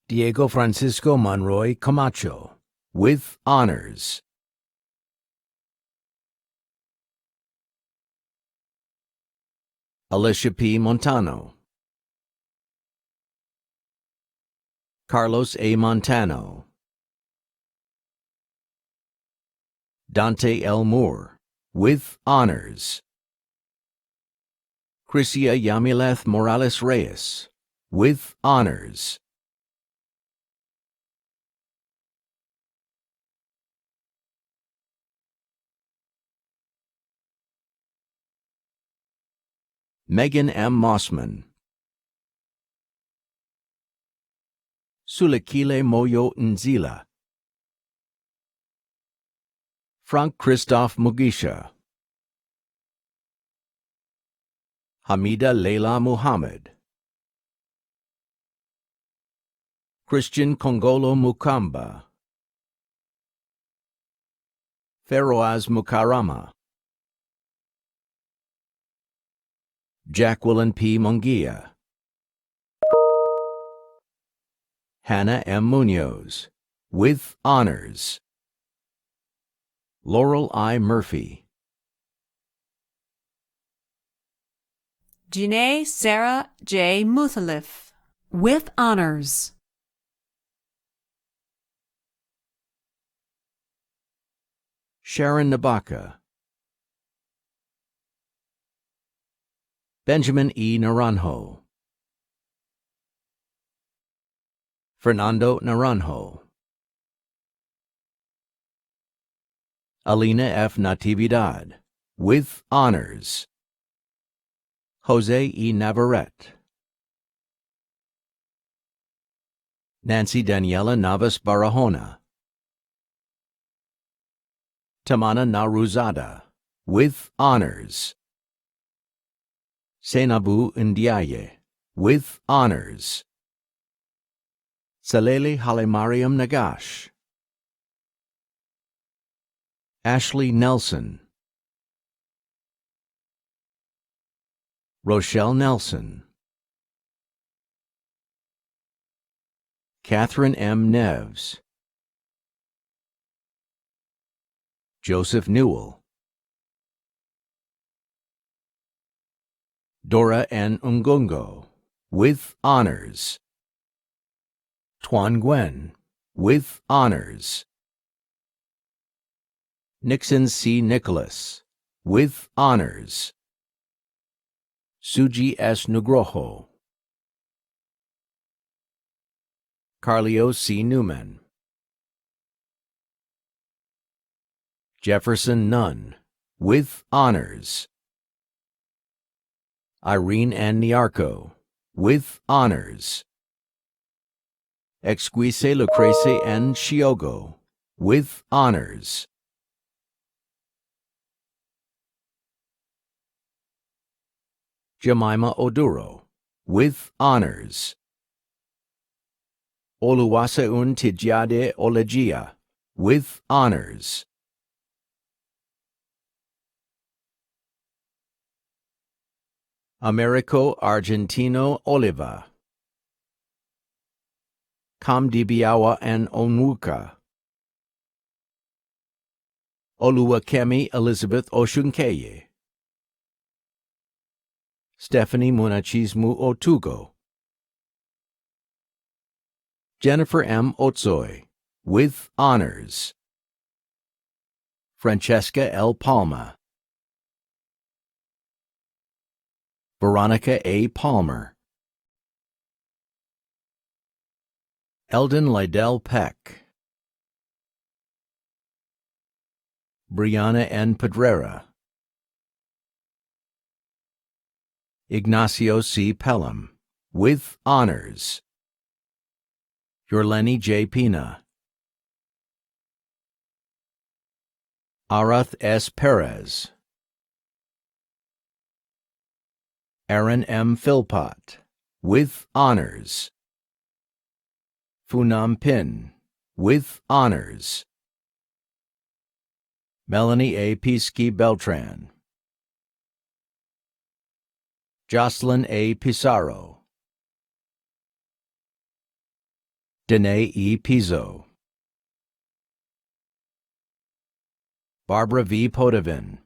Diego Francisco Monroy Camacho, with honors. Alicia P. Montano. Carlos A. Montano. Dante L. Moore, with honors. Crisia Yamileth Morales Reyes, with honors. Megan M. Mossman. Sulikile Moyo Nzila. Frank Christoph Mugisha. Hamida Leila Muhammad. Christian Kongolo Mukamba. Feroaz Mukarama. Jacqueline P. Munguia. Hannah M. Munoz, with honors. Laurel I. Murphy. Janae Sarah J. Muthalif, with honors. Sharon Nabaka. Benjamin E. Naranjo. Fernando Naranjo. Alina F. Natividad, with honors. Jose E. Navarrete. Nancy Daniela Navas Barahona. Tamana Naruzada, with honors. Senabu Ndiaye, with honors. Salele Halimariam Nagash. Ashley Nelson. Rochelle Nelson. Catherine M. Neves. Joseph Newell. Dora N. Ungungo, with honors. Tuan Nguyen, with honors. Nixon C. Nicholas, with honors. Suji S. Nugroho. Carlio C. Newman. Jefferson Nunn, with honors. Irene N. Niarco, with honors. Exquise Lucrece N. Shiogo, with honors. Jemima Oduro, with honors. Oluwaseun Tijade Olegia, with honors. Americo Argentino Oliva. Kamdibiawa and Onwuka. Oluwakemi Elizabeth Oshunkeye. Stephanie Munachismu Otugo. Jennifer M. Otsoy, with honors. Francesca L. Palma. Veronica A. Palmer. Eldon Lydell Peck. Brianna N. Pedrera. Ignacio C. Pelham, with honors. Yorleni J. Pina. Arath S. Perez. Aaron M. Philpott, with honors. Funam Pin, with honors. Melanie A. Pisky Beltran. Jocelyn A. Pizarro. Danae E. Pizzo. Barbara V. Podavin.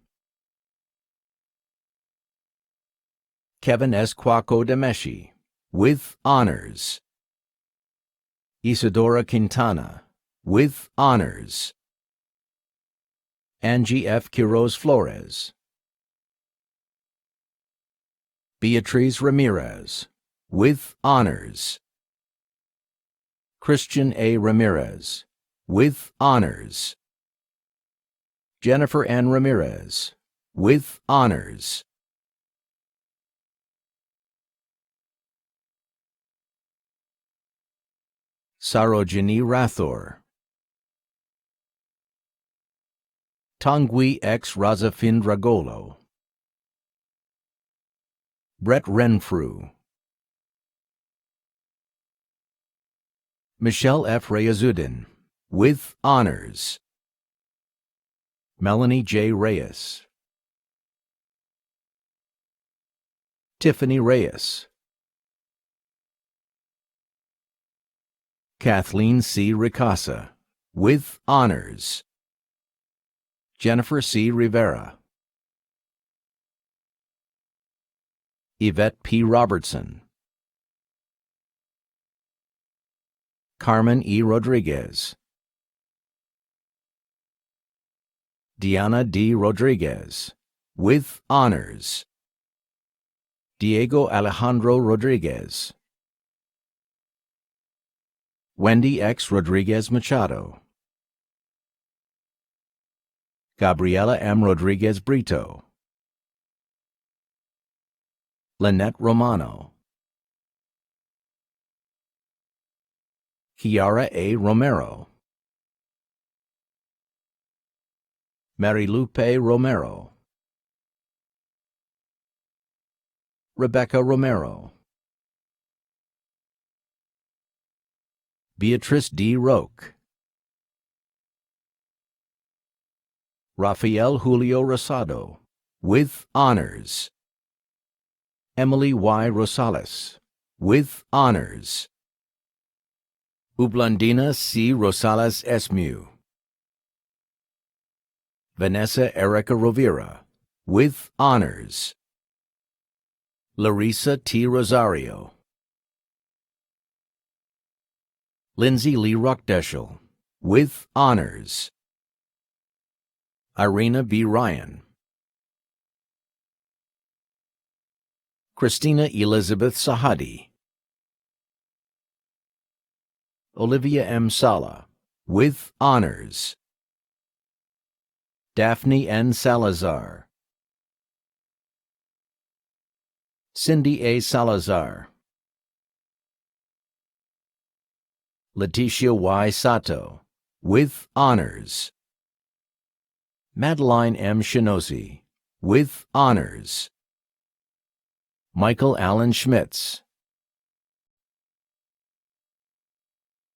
Kevin S. Kwako Demeshi, with honors. Isadora Quintana, with honors. Angie F. Quiroz Flores. Beatriz Ramirez, with honors. Christian A. Ramirez, with honors. Jennifer N. Ramirez, with honors. Sarojini Rathor. Tangui X. Razafindragolo. Brett Renfrew. Michelle F. Reyazuddin, with honors. Melanie J. Reyes. Tiffany Reyes. Kathleen C. Ricasa, with honors. Jennifer C. Rivera. Yvette P. Robertson. Carmen E. Rodriguez. Diana D. Rodriguez, with honors. Diego Alejandro Rodriguez. Wendy X. Rodriguez Machado. Gabriela M. Rodriguez Brito. Lynette Romano. Kiara A. Romero. Marilupe Romero. Rebecca Romero. Beatrice D. Roque. Rafael Julio Rosado, with honors. Emily Y. Rosales, with honors. Ublandina C. Rosales Esmu. Vanessa Erica Rovira, with honors. Larissa T. Rosario. Lindsay Lee Rockdeschel, with honors. Irina B. Ryan. Christina Elizabeth Sahadi. Olivia M. Sala, with honors. Daphne N. Salazar. Cindy A. Salazar. Leticia Y. Sato, with honors. Madeline M. Shinozi, with honors. Michael Allen Schmitz.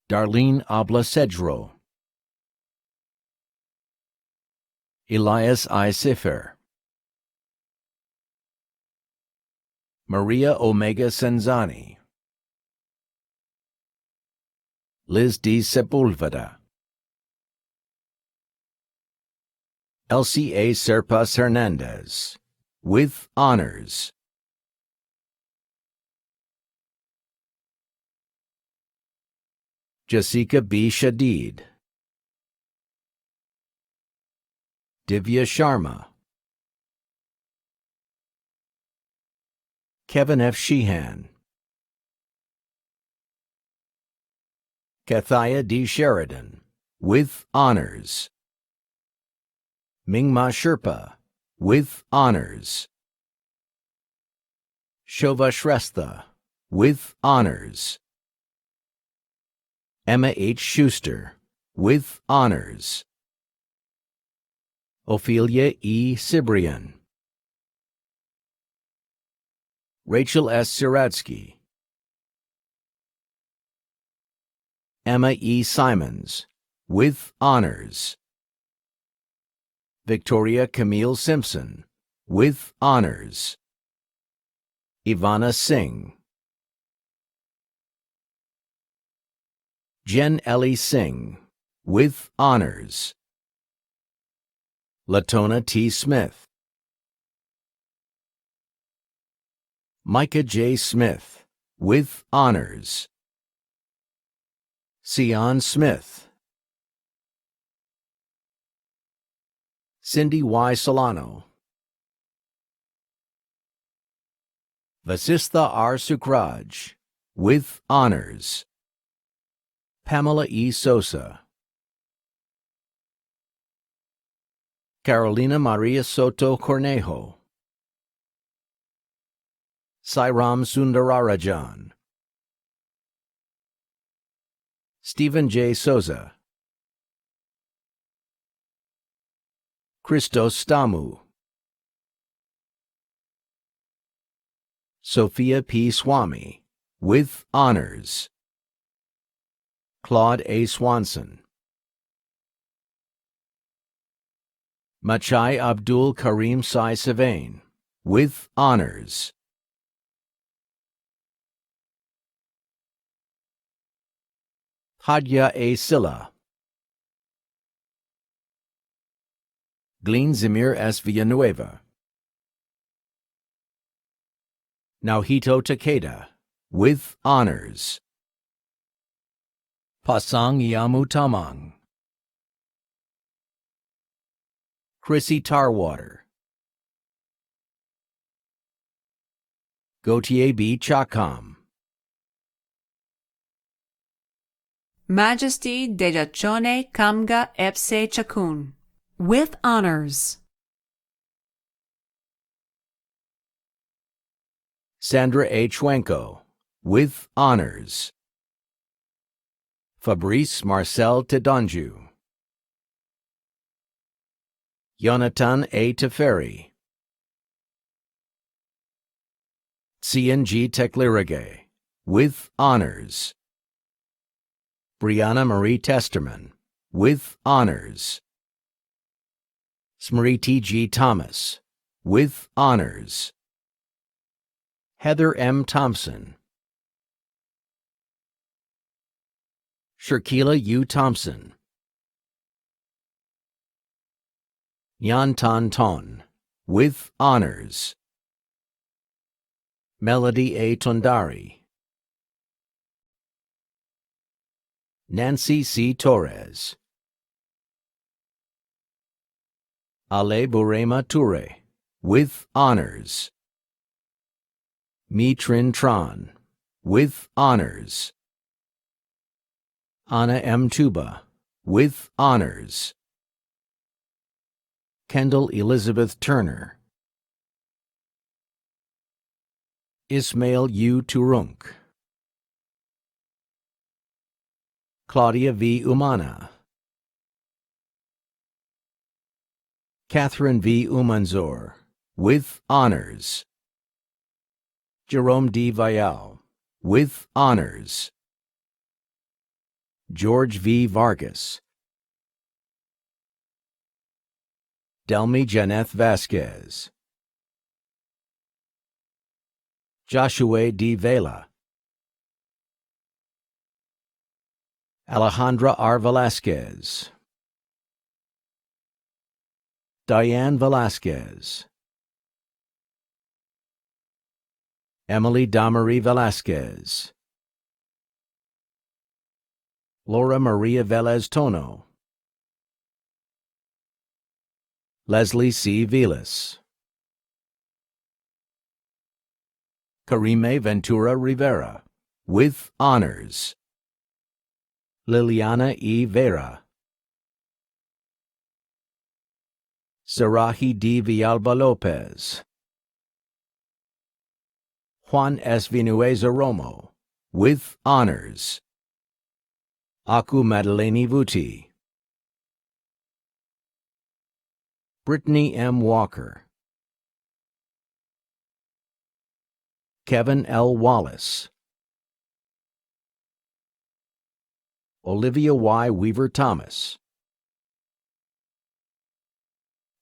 Darlene Abla Cedro. Elias I. Siffer. Maria Omega Senzani. Liz D. Sepulveda. Elsie A. Serpas Hernandez, with honors. Jessica B. Shadid. Divya Sharma. Kevin F. Sheehan. Kathia D. Sheridan, with honors. Mingma Sherpa, with honors. Shova Shrestha, with honors. Emma H. Schuster, with honors. Ophelia E. Cibrian. Rachel S. Siradsky. Emma E. Simons, with honors. Victoria Camille Simpson, with honors. Ivana Singh. Jen Ellie Singh, with honors. Latona T. Smith. Micah J. Smith, with honors. Sion Smith. Cindy Y. Solano. Vasistha R. Sukraj, with honors. Pamela E. Sosa. Carolina Maria Soto Cornejo. Sairam Sundararajan. Stephen J. Souza. Christos Stamu. Sophia P. Swami, with honors. Claude A. Swanson. Machai Abdul Karim Sai Savain, with honors. Hadya A. Silla. Gleen Zamir S. Villanueva. Naohito Takeda, with honors. Pasang Yamu Tamang. Chrissy Tarwater. Gautier B. Chakam. Majesty Dejachone Kamga Epse Chakun, with honors. Sandra A. Chuenko, with honors. Fabrice Marcel Tedonju. Yonatan A. Teferi. CNG Teklirige, with honors. Brianna Marie Testerman, with honors. Smriti G. Thomas, with honors. Heather M. Thompson. Shirkila U. Thompson. Yan Tan Ton, with honors. Melody A. Tondari. Nancy C. Torres. Ale Burema Toure, with honors. Mitrin Tran, with honors. Anna M. Tuba, with honors. Kendall Elizabeth Turner. Ismail U. Turunk. Claudia V. Umana. Catherine V. Umanzor, with honors. Jerome D. Vial, with honors. George V. Vargas. Delmi Janeth Vasquez. Joshua D. Vela. Alejandra R. Velasquez. Diane Velasquez. Emily Damarie Velasquez. Laura Maria Velez Tono. Leslie C. Vilas. Karime Ventura Rivera, with honors. Liliana E. Vera. Sarahi D. Villalba Lopez. Juan S. Vinueza Romo, with honors. Aku Madaleni Vuti. Brittany M. Walker. Kevin L. Wallace. Olivia Y. Weaver Thomas.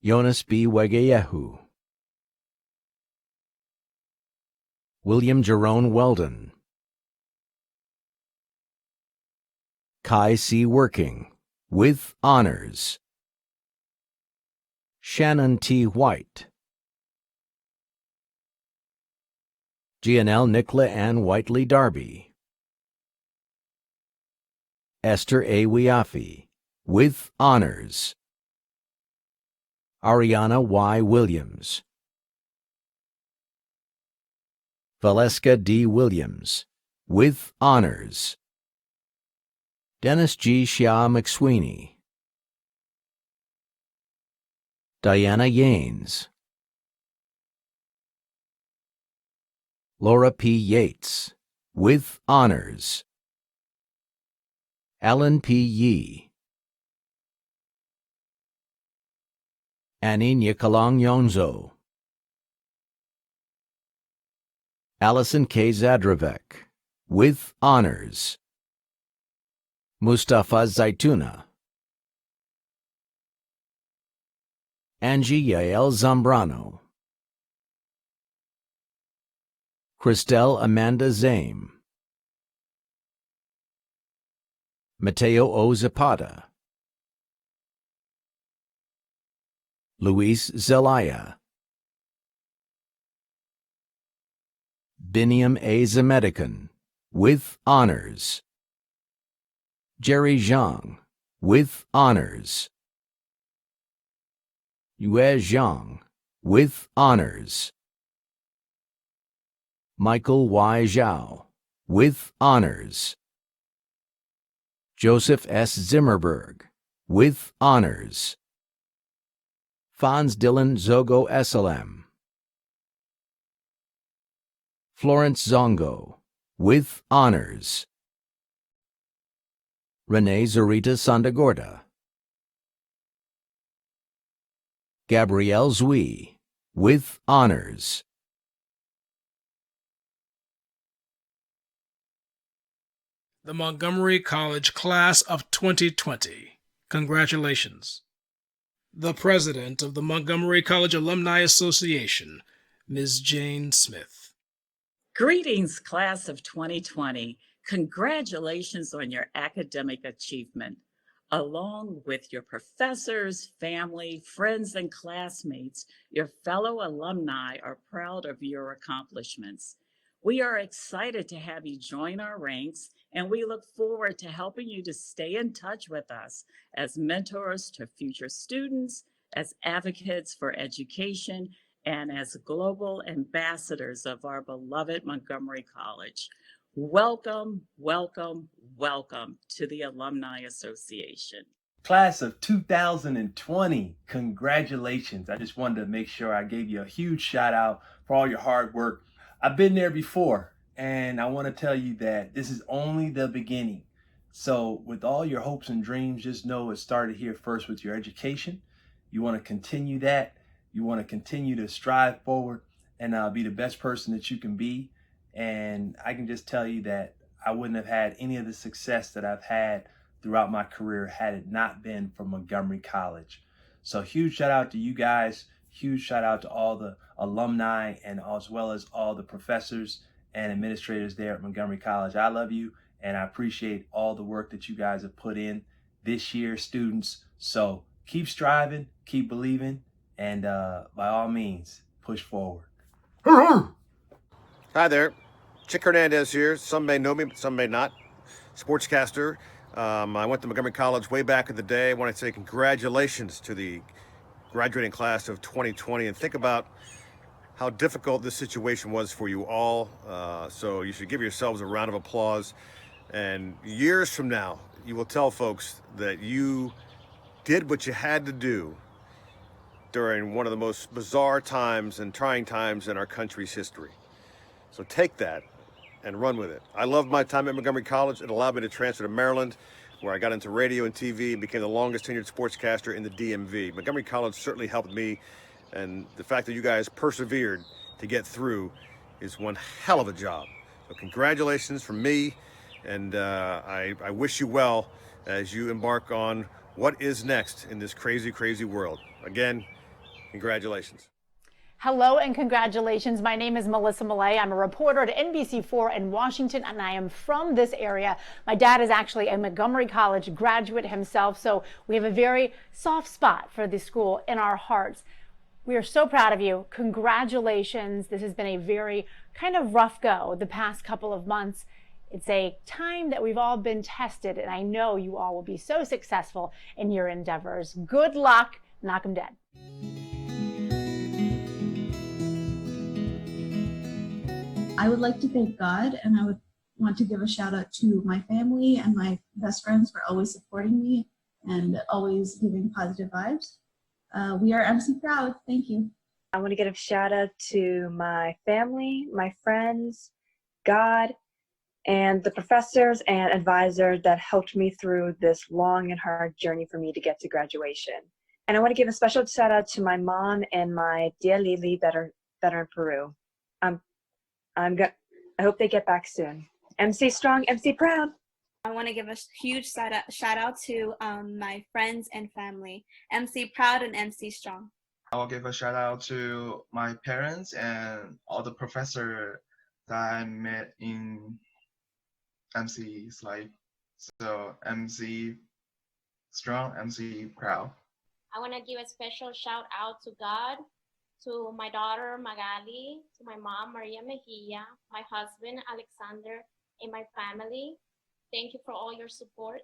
Jonas B. Wegeyehu. William Jerome Weldon. Kai C. Working, with honors. Shannon T. White. Gianelle Nicola Ann Whiteley Darby. Esther A. Wiafi, with honors. Ariana Y. Williams. Valeska D. Williams, with honors. Dennis G. Shah McSweeney. Diana Yanes. Laura P. Yates, with honors. Alan P. Yee. Annie Nikalang Yonzo. Allison K. Zadravek, with honors. Mustafa Zaituna. Angie Yael Zambrano. Christelle Amanda Zame. Mateo O. Zapata. Luis Zelaya. Biniam A. Zemedican, with honors. Jerry Zhang, with honors. Yue Zhang, with honors. Michael Y. Zhao, with honors. Joseph S. Zimmerberg, with honors. Fons Dylan Zogo SLM. Florence Zongo, with honors. Renee Zorita Sandagorda. Gabrielle Zui, with honors. the Montgomery College Class of 2020. Congratulations. The President of the Montgomery College Alumni Association, Ms. Jane Smith. Greetings, Class of 2020. Congratulations on your academic achievement. Along with your professors, family, friends, and classmates, your fellow alumni are proud of your accomplishments. We are excited to have you join our ranks, and we look forward to helping you to stay in touch with us as mentors to future students, as advocates for education, and as global ambassadors of our beloved Montgomery College. Welcome, welcome, welcome to the Alumni Association. Class of 2020, congratulations. I just wanted to make sure I gave you a huge shout out for all your hard work. I've been there before, and I want to tell you that this is only the beginning. So with all your hopes and dreams, just know it started here first with your education. You want to continue that. You want to continue to strive forward and be the best person that you can be. And I can just tell you that I wouldn't have had any of the success that I've had throughout my career had it not been for Montgomery College. So huge shout out to you guys. Huge shout out to all the alumni and as well as all the professors and administrators there at Montgomery College. I love you and I appreciate all the work that you guys have put in this year, students. So keep striving, keep believing, and by all means, push forward. Hi there, Chick Hernandez here. Some may know me, but some may not. Sportscaster. I went to Montgomery College way back in the day. I want to say congratulations to the graduating class of 2020 and think about how difficult this situation was for you all. So you should give yourselves a round of applause. And years from now, you will tell folks that you did what you had to do during one of the most bizarre times and trying times in our country's history. So take that and run with it. I loved my time at Montgomery College. It allowed me to transfer to Maryland, where I got into radio and TV and became the longest tenured sportscaster in the DMV. Montgomery College certainly helped me, and the fact that you guys persevered to get through is one hell of a job. So congratulations from me, and I wish you well as you embark on what is next in this crazy, crazy world. Again, congratulations. Hello and congratulations. My name is Melissa Millay. I'm a reporter at NBC4 in Washington, and I am from this area. My dad is actually a Montgomery College graduate himself, so we have a very soft spot for the school in our hearts. We are so proud of you. Congratulations. This has been a very kind of rough go the past couple of months. It's a time that we've all been tested, and I know you all will be so successful in your endeavors. Good luck. Knock 'em dead. I would like to thank God, and I would want to give a shout out to my family and my best friends for always supporting me and always giving positive vibes. We are MC Proud. Thank you. I want to give a shout out to my family, my friends, God, and the professors and advisors that helped me through this long and hard journey for me to get to graduation. And I want to give a special shout out to my mom and my dear Lily that are in Peru. I hope they get back soon. MC Strong, MC Proud. I want to give a huge shout out to my friends and family, MC Proud and MC Strong. I will give a shout out to my parents and all the professors that I met in MC's life. So MC Strong, MC Proud. I want to give a special shout out to God, to my daughter Magali, to my mom Maria Mejia, my husband Alexander, and my family. Thank you for all your support.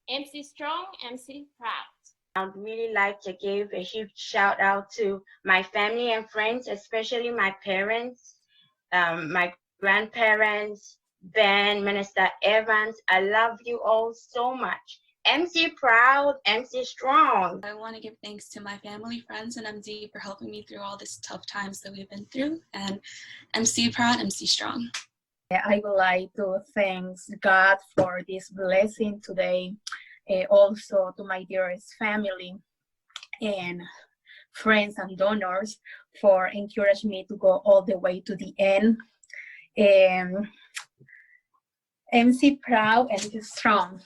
MC Strong, MC Proud. I'd really like to give a huge shout out to my family and friends, especially my parents, my grandparents, Ben, Minister Evans. I love you all so much. MC Proud, MC Strong. I want to give thanks to my family, friends, and MD for helping me through all these tough times that we've been through. And MC Proud, MC Strong. I would like to thank God for this blessing today. Also to my dearest family and friends and donors for encouraging me to go all the way to the end. MC Proud, MC Strong.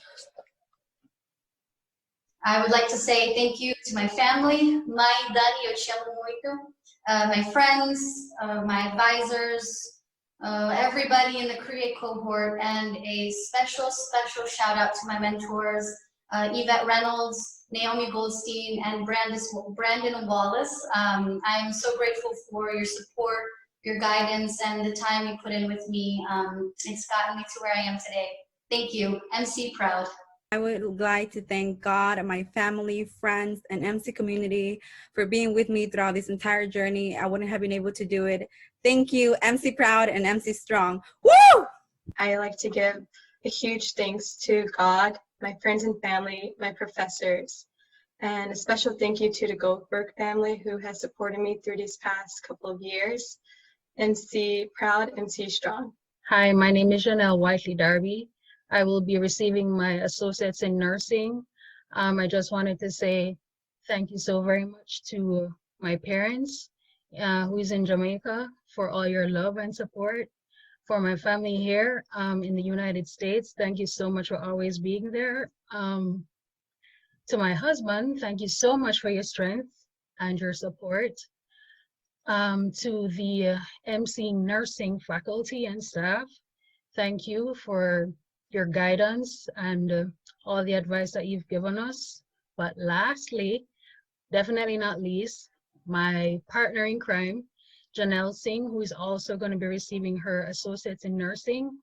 I would like to say thank you to my family, my Dani Ochiamumoito, my friends, my advisors, everybody in the Create cohort, and a special shout out to my mentors, Yvette Reynolds, Naomi Goldstein, and Brandon Wallace. I'm so grateful for your support, your guidance, and the time you put in with me. It's gotten me to where I am today. Thank you. MC Proud. I would like to thank God and my family, friends, and MC community for being with me throughout this entire journey. I wouldn't have been able to do it. Thank you, MC Proud and MC Strong. Woo! I like to give a huge thanks to God, my friends and family, my professors, and a special thank you to the Goldberg family who has supported me through these past couple of years. MC Proud, MC Strong. Hi, my name is Janelle Whiteley Darby. I will be receiving my associates in nursing. I just wanted to say thank you so very much to my parents, who is in Jamaica, for all your love and support. For my family here in the United States, thank you so much for always being there. To my husband, thank you so much for your strength and your support. To the MC nursing faculty and staff, thank you for your guidance and all the advice that you've given us. But lastly, definitely not least, my partner in crime, Janelle Singh, who is also going to be receiving her associates in nursing.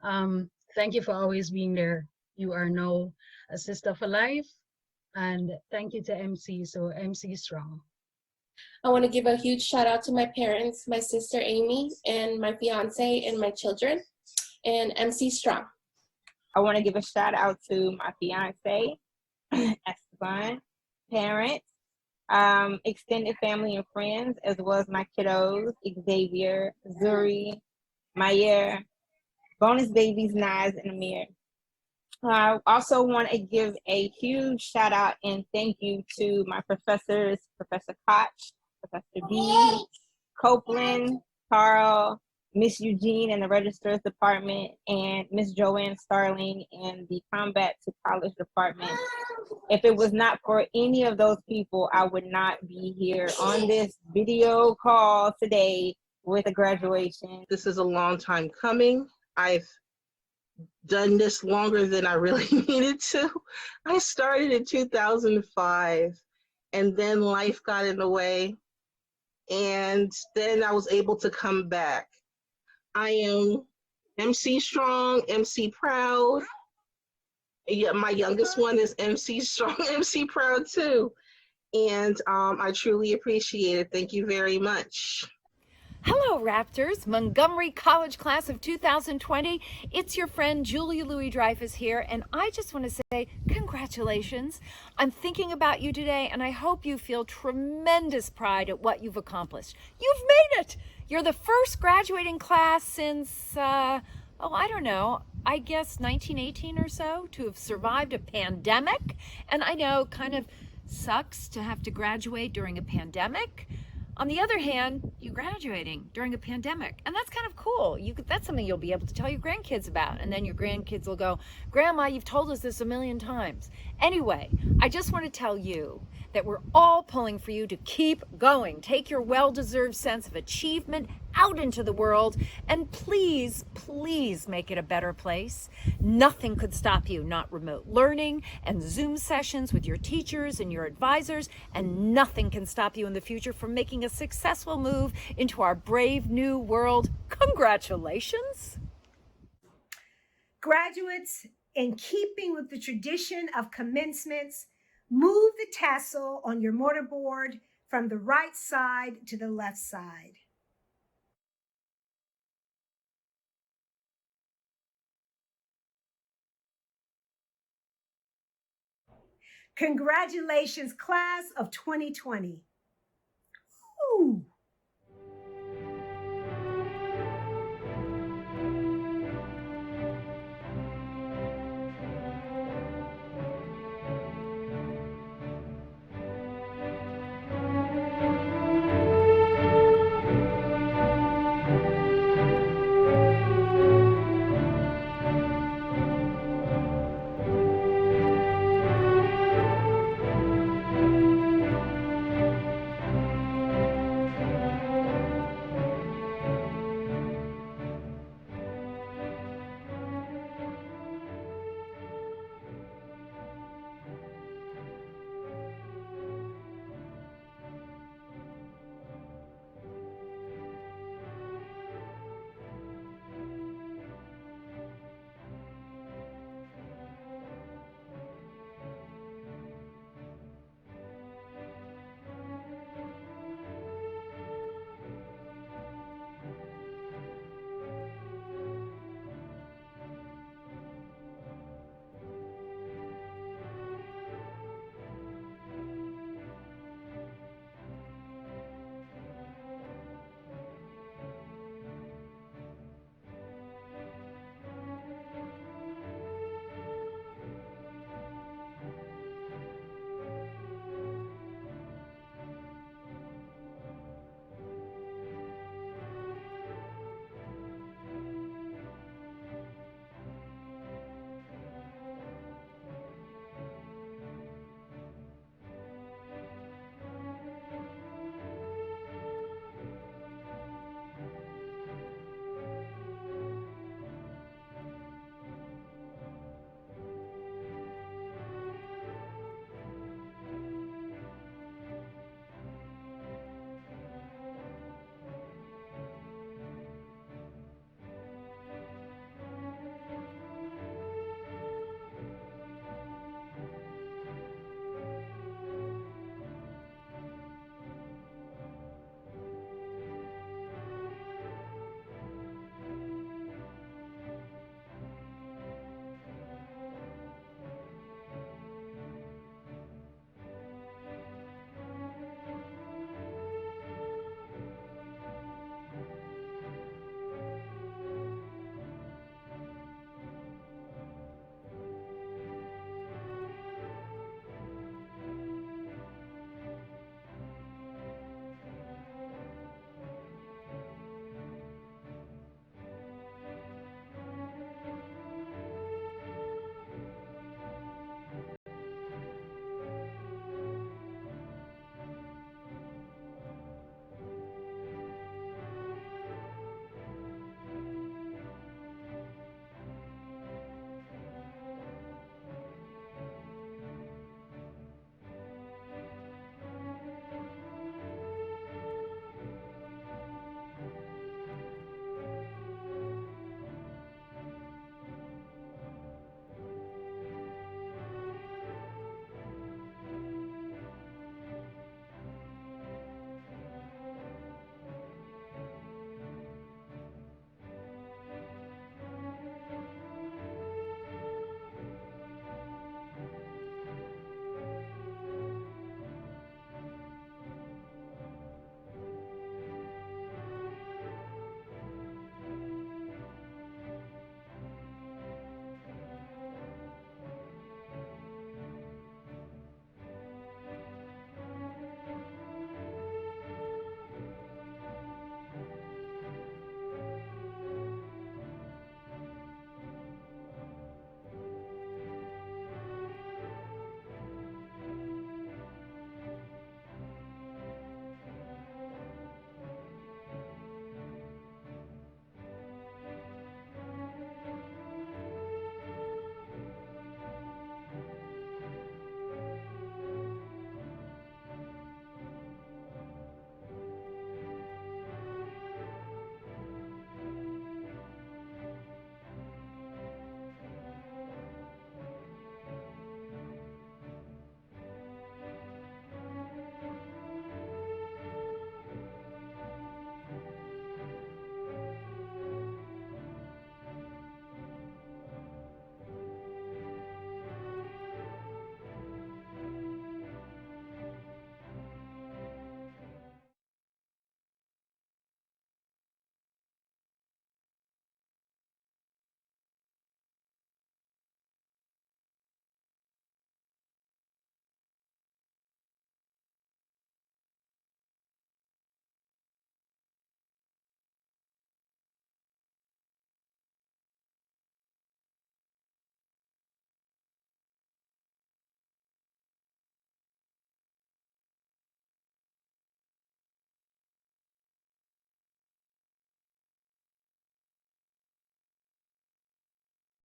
Thank you for always being there. You are now a sister for life. And thank you to MC, so MC Strong. I want to give a huge shout out to my parents, my sister Amy, and my fiance and my children, and MC Strong. I want to give a shout out to my fiance, Esteban, parents, extended family and friends, as well as my kiddos, Xavier, Zuri, Mayer, bonus babies, Naz, and Amir. I also want to give a huge shout out and thank you to my professors, Professor Koch, Professor B, Copeland, Carl, Miss Eugene in the Registrar's Department, and Miss Joanne Starling in the Combat to College Department. If it was not for any of those people, I would not be here on this video call today with a graduation. This is a long time coming. I've done this longer than I really needed to. I started in 2005, and then life got in the way, and then I was able to come back. I am MC Strong, MC Proud. Yeah, my youngest one is MC Strong, MC Proud too. And I truly appreciate it. Thank you very much. Hello, Raptors, Montgomery College class of 2020. It's your friend Julia Louis-Dreyfus here, and I just want to say congratulations. I'm thinking about you today, and I hope you feel tremendous pride at what you've accomplished. You've made it! You're the first graduating class since, I don't know, I guess 1918 or so, to have survived a pandemic. And I know kind of sucks to have to graduate during a pandemic. On the other hand, you're graduating during a pandemic, and that's kind of cool. That's something you'll be able to tell your grandkids about, and then your grandkids will go, Grandma, you've told us this a million times. Anyway, I just want to tell you that we're all pulling for you to keep going. Take your well-deserved sense of achievement out into the world, and please, please make it a better place. Nothing could stop you, not remote learning and Zoom sessions with your teachers and your advisors, and nothing can stop you in the future from making a successful move into our brave new world. Congratulations. Graduates, in keeping with the tradition of commencements, move the tassel on your mortarboard from the right side to the left side. Congratulations, class of 2020. Ooh.